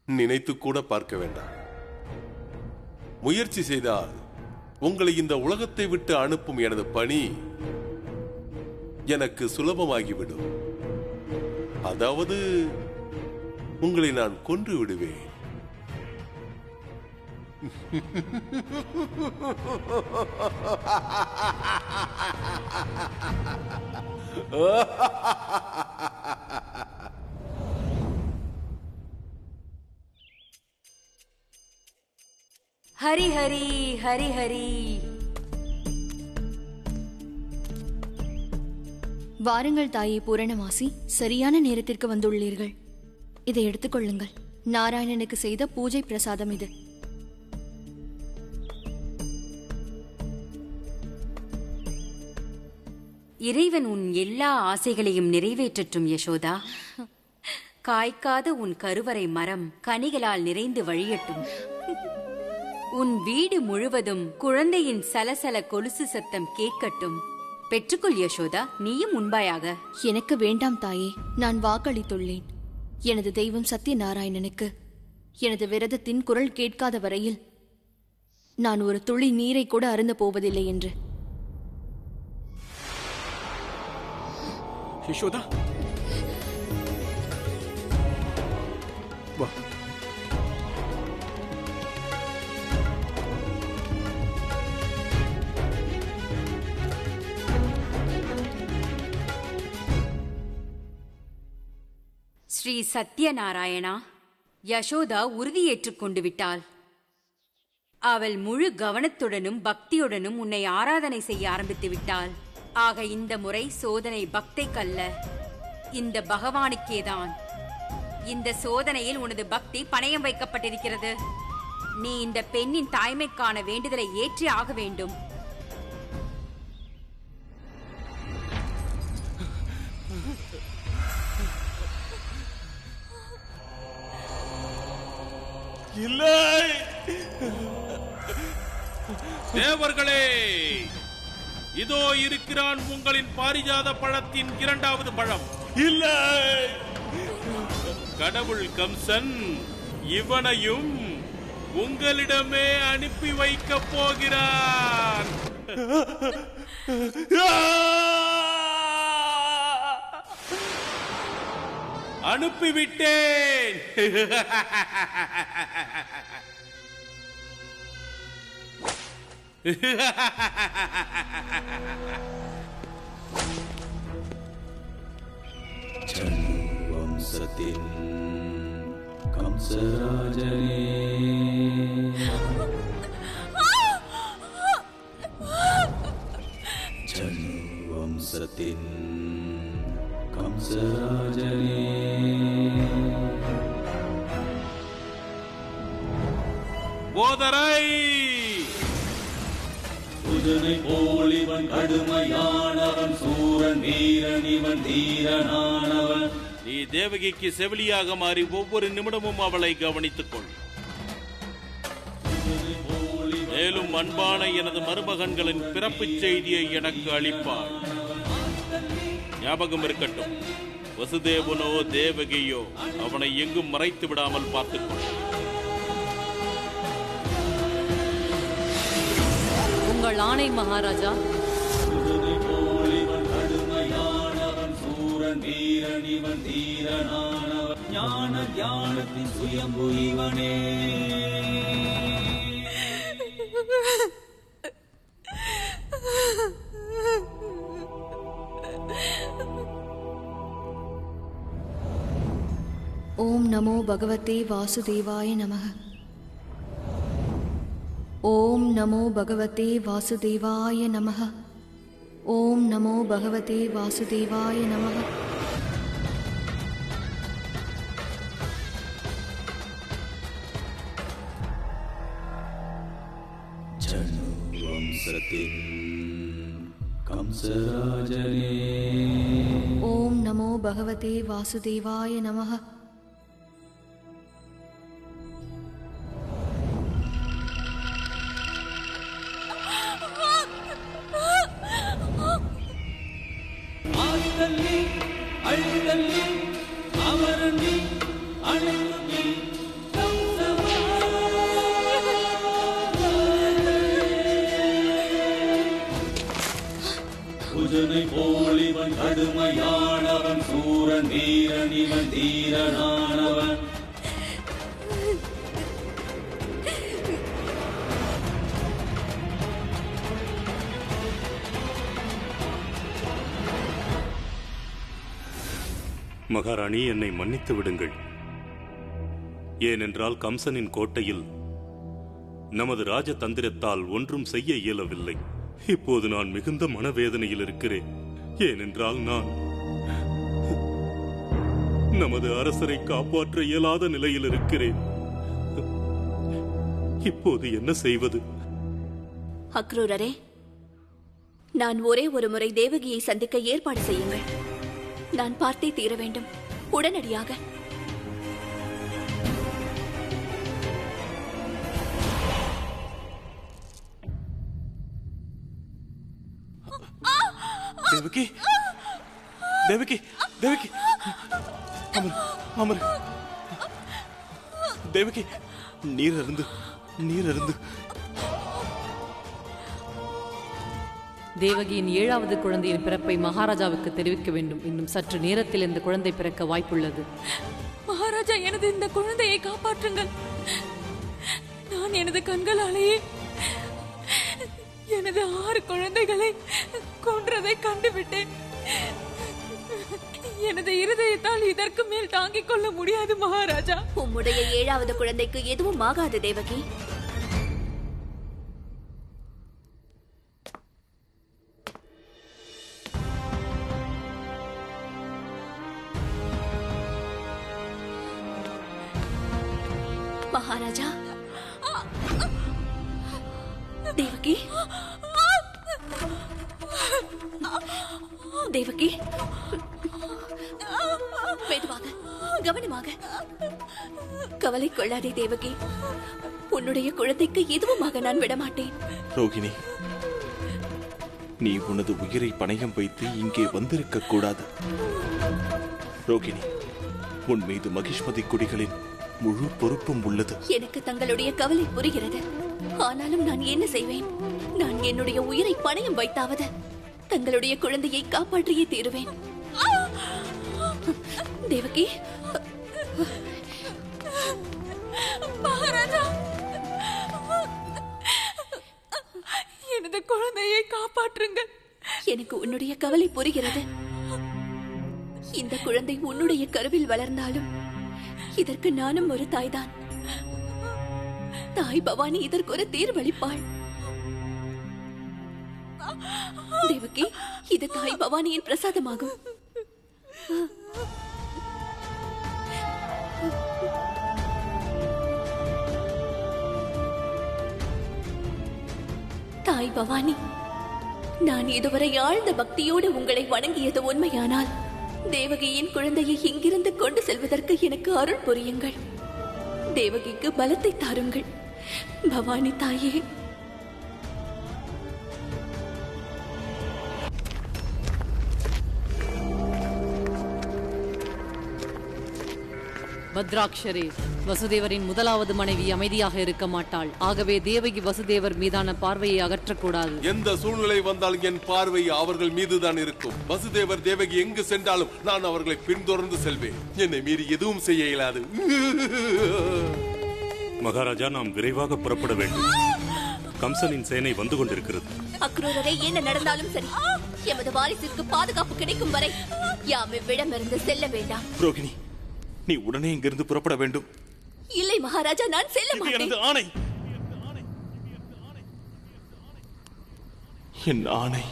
நினைத்து கூட பார்க்க வேண்டாம். முயற்சி செய்தால் உங்களை இந்த உலகத்தை விட்டு அனுப்பும் எனது பணி எனக்கு சுலபமாகிவிடும். அதாவது உங்களை நான் கொன்று விடுவேன். ஹரி ஹரி ஹரி ஹரி. வாருங்கள் தாயே பூரணமாசி, சரியான நேரத்திற்கு வந்துள்ளீர்கள். இதை எடுத்துக்கொள்ளுங்கள். நாராயணனுக்கு செய்த பூஜை பிரசாதம் இது. இறைவன் உன் எல்லா ஆசைகளையும் நிறைவேற்றட்டும் யசோதா. காய்க்காத உன் கருவறை மரம் கனிகளால் நிறைந்து வழியட்டும். உன் வீடு முழுவதும் குழந்தையின் சலசல கொலுசு சத்தம் கேட்கட்டும். பெற்றுக்கொள் யசோதா, நீயும் உண்பாயாக. எனக்கு வேண்டாம் தாயே, நான் வாக்களித்துள்ளேன். எனது தெய்வம் சத்யநாராயணனுக்கு எனது விரதத்தின் குரல் கேட்காத வரையில் நான் ஒரு துளி நீரை கூட அருந்த போவதில்லை என்று. யசோதா, வா. ஸ்ரீ சத்யநாராயணா, யசோதா உறுதியேற்றுக் கொண்டு விட்டாள். அவள் முழு கவனத்துடனும் பக்தியுடனும் உன்னை ஆராதனை செய்ய ஆரம்பித்து விட்டாள். ஆக இந்த முறை சோதனை பக்தைக்கல்ல, இந்த பகவானுக்கேதான். இந்த சோதனையில் உனது பக்தி பணயம் வைக்கப்பட்டிருக்கிறது. நீ இந்த பெண்ணின் தாய்மைக்கான வேண்டுதலை ஏற்றி ஆக வேண்டும். இல்லை தேவர்களே, இதோ இருக்கிறான் உங்களின் பாரிஜாத பழத்தின் இரண்டாவது பழம். இல்லை, கடவுள் கம்சன் இவனையும் உங்களிடமே அனுப்பி வைக்கப் போகிறான். அனுப்பிவிட்டேன். வம்சத்தின் கம்சராஜனே, ஜனு வம்சத்தின் கம்சராஜனே, போதரை புஜனை போல் இவன் கடுமையானவன், சூரன் வீரன் இவன் தீரனானவன். நீ தேவகிக்கு செவிலியாக மாறி ஒவ்வொரு நிமிடமும் அவளை கவனித்துக் கொள். மேலும் அன்பான எனது மருமகன்களின் பிறப்புச் செய்தியை எனக்கு அளிப்பாள். ஞாபகம் இருக்கட்டும், வசுதேவனோ தேவகியோ அவனை எங்கும் மறைத்து விடாமல் பார்த்துக்கொள். உங்கள் ஆணை மகாராஜா. சூரன் வீரன் இவன் தீரனானவன், ஞான ஞானத்தின் சுயம்பு இவனே. ஓம் நமோ பகவதே வாசுதேவாய நமः. ஓம் நமோ பகவதே வாசுதேவாய நமः. ஓம் நமோ பகவதே வாசுதேவாய நமः. ஜனு வம்சத்தின் கம்சராஜனே, ஓம் நமோ பகவதே வாசுதேவாய நமः. ஆத்தல்லி அழுத்தல்லி அமரண்ணி அணுங்கி புஜனை போல் இவன் கடுமையானவன், சூரன் வீரன் இவன் தீரனானவன். மகாராணி, என்னை மன்னித்து விடுங்கள். ஏனென்றால் கம்சனின் கோட்டையில் நமது ராஜதந்திரத்தால் ஒன்றும் செய்ய இயலவில்லை. இப்போது நான் மிகுந்த மனவேதனையில் இருக்கிறேன். ஏனென்றால் நான் நமது அரசரை காப்பாற்ற இயலாத நிலையில் இருக்கிறேன். இப்போது என்ன செய்வது? அக்ரூரரே, நான் ஒரே ஒரு முறை தேவகியை சந்திக்க ஏற்பாடு செய்யுங்கள். நான் பார்த்தே தீர வேண்டும், உடனடியாக. தேவகி, தேவகி, தேவகி, அமர், அமர். தேவகி, நீர் அருந்து, நீர் அருந்து. தேவகியின் 7வது குழந்தையின் பிறப்பை மகாராஜாவுக்கு தெரிவிக்க வேண்டும். இன்னும் சற்று நேரத்தில் இந்த குழந்தை பிறக்க வாய்ப்புள்ளது. மகாராஜா, எனது இந்த குழந்தையை காப்பாற்றுங்கள். நான் எனது கண்களாலேயே எனது 6 குழந்தைகளை கொன்றதை கண்டுவிட்டேன். எனது இருதயத்தால் இதற்கு மேல் தாங்கிக் கொள்ள முடியாது மகாராஜா. உம்முடைய 7வது குழந்தைக்கு எதுவும் ஆகாது தேவகி. மகாராஜா. தேவகி, தேவகி, மெதுவாக, கவனமாக. கவலை கொள்ளாதே தேவகி. உன்னுடைய குழந்தைக்கு எதுவுமாக நான் விடமாட்டேன். ரோகிணி, நீ உனது உயிரை பணயம் வைத்து இங்கே வந்திருக்க கூடாது. ரோகிணி, உன் மீது மகிஷ்மதி குடிகளின் முழு பொறுப்பும் உள்ளது. எனக்கு தங்களுடைய கவலை புரிகிறது. ஆனாலும் நான் என்ன செய்வேன்? நான் என்னுடைய உயிரை பணயம் வைத்தாவது தங்களுடைய குழந்தையை காப்பாற்றியே தீருவேன். தேவகி, மகாராஜா, எனது குழந்தையை காப்பாற்றுங்கள். எனக்கு உன்னுடைய கவலை புரிகிறது. இந்த குழந்தை உன்னுடைய கருவில் வளர்ந்தாலும் இதற்கு நானும் ஒரு தாய்தான். தாய் பவானி இதற்கு ஒரு தீர்வளிப்பாள். தேவகி, இது தாய் பவானியின் பிரசாதமாகும். தாய் பவானி, நான் இதுவரை ஆழ்ந்த பக்தியோடு உங்களை வணங்கியது உண்மையானால் தேவகியின் குழந்தையை இங்கிருந்து கொண்டு செல்வதற்கு எனக்கு அருள் புரியுங்கள். தேவகிக்கு பலத்தை தாருங்கள். பவானி தாயே. பத்ராக்ஷரே, வசுதேவரின் முதலாவது மனைவி அமைதியாக இருக்க மாட்டாள். ஆகவே தேவகி வசுதேவர் மீதான பார்வையை அகற்றக்கூடாது. எந்த சூழ்நிலை வந்தாலும் என் பார்வை அவர்கள் மீதுதான் இருக்கும். வசுதேவர் தேவகி எங்கு சென்றாலும் நான் அவர்களை பின்தொடர்ந்து செல்வேன். என்னை மீறி எதுவும் செய்ய இயலாது. மகாராஜா, நாம் விரைவாக புறப்பட வேண்டும். கம்சனின் சேனை வந்து கொண்டிருக்கிறது. அக்ரூரரை என்ன நடந்தாலும் சரி, எமது வாரிசிற்கு பாதுகாப்பு கிடைக்கும் வரை யாம் இவ்விடமிருந்து செல்ல வேண்டாம். ரோகிணி, நீ உடனே இங்கிருந்து புறப்பட வேண்டும். இல்லை மகாராஜா, நான் செல்ல மாட்டேன். எனது ஆணை. என் ஆணை.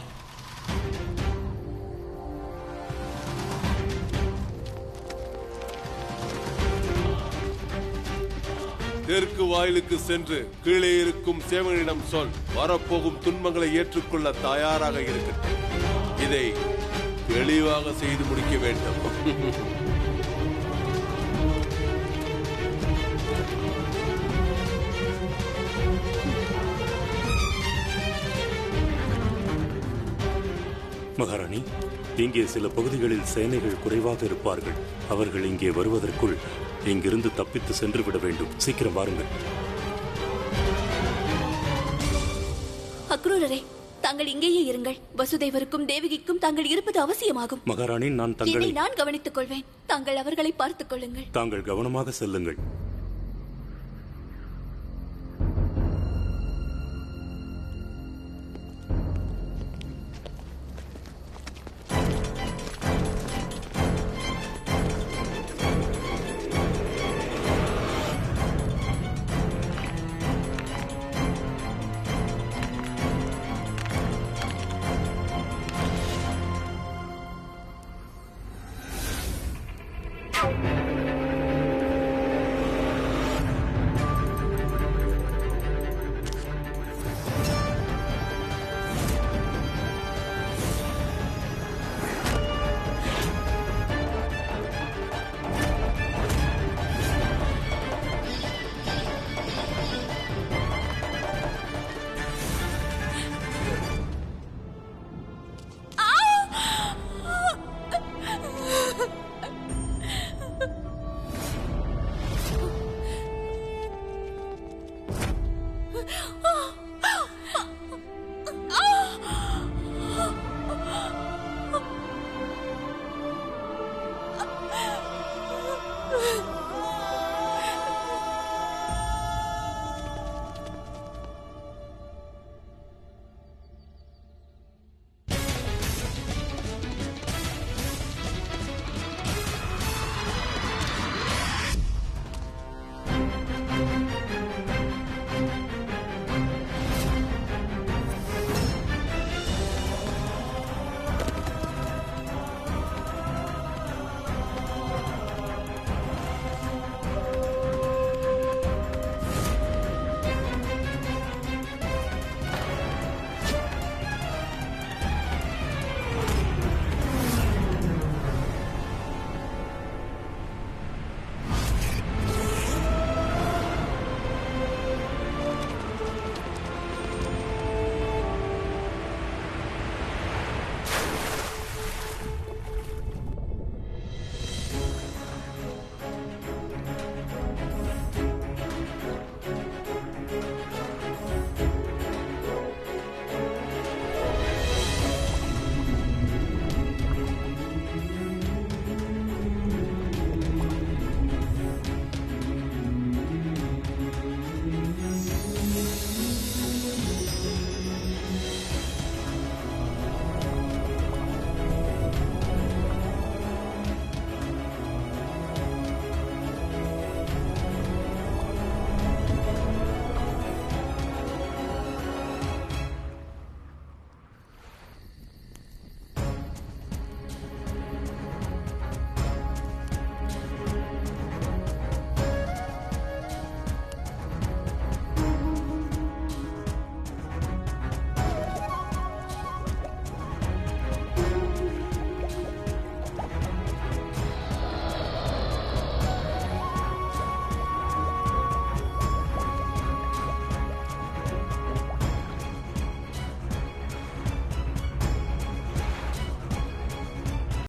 தெற்கு வாயிலுக்கு சென்று கீழே இருக்கும் சேவனிடம் சொல், வரப்போகும் துன்பங்களை ஏற்றுக்கொள்ள தயாராக இருக்கட்டும். இதை தெளிவாக செய்து முடிக்க வேண்டும். மகாராணி, இங்கே சில பகுதிகளில் சேனைகள் குறைவாக இருப்பார்கள். அவர்கள் இங்கே வருவதற்குள் இங்கிருந்து தப்பித்து சென்று விட வேண்டும். சீக்கிரம் வாருங்கள். அக்ரூரரே, தாங்கள் இங்கேயே இருங்கள். வசுதேவருக்கும் தேவகிக்கும் தாங்கள் இருப்பது அவசியமாகும். மகாராணி, நான் தங்களை நான் கவனித்துக் கொள்வேன். தாங்கள் அவர்களை பார்த்துக் கொள்ளுங்கள். தாங்கள் கவனமாக செல்லுங்கள்.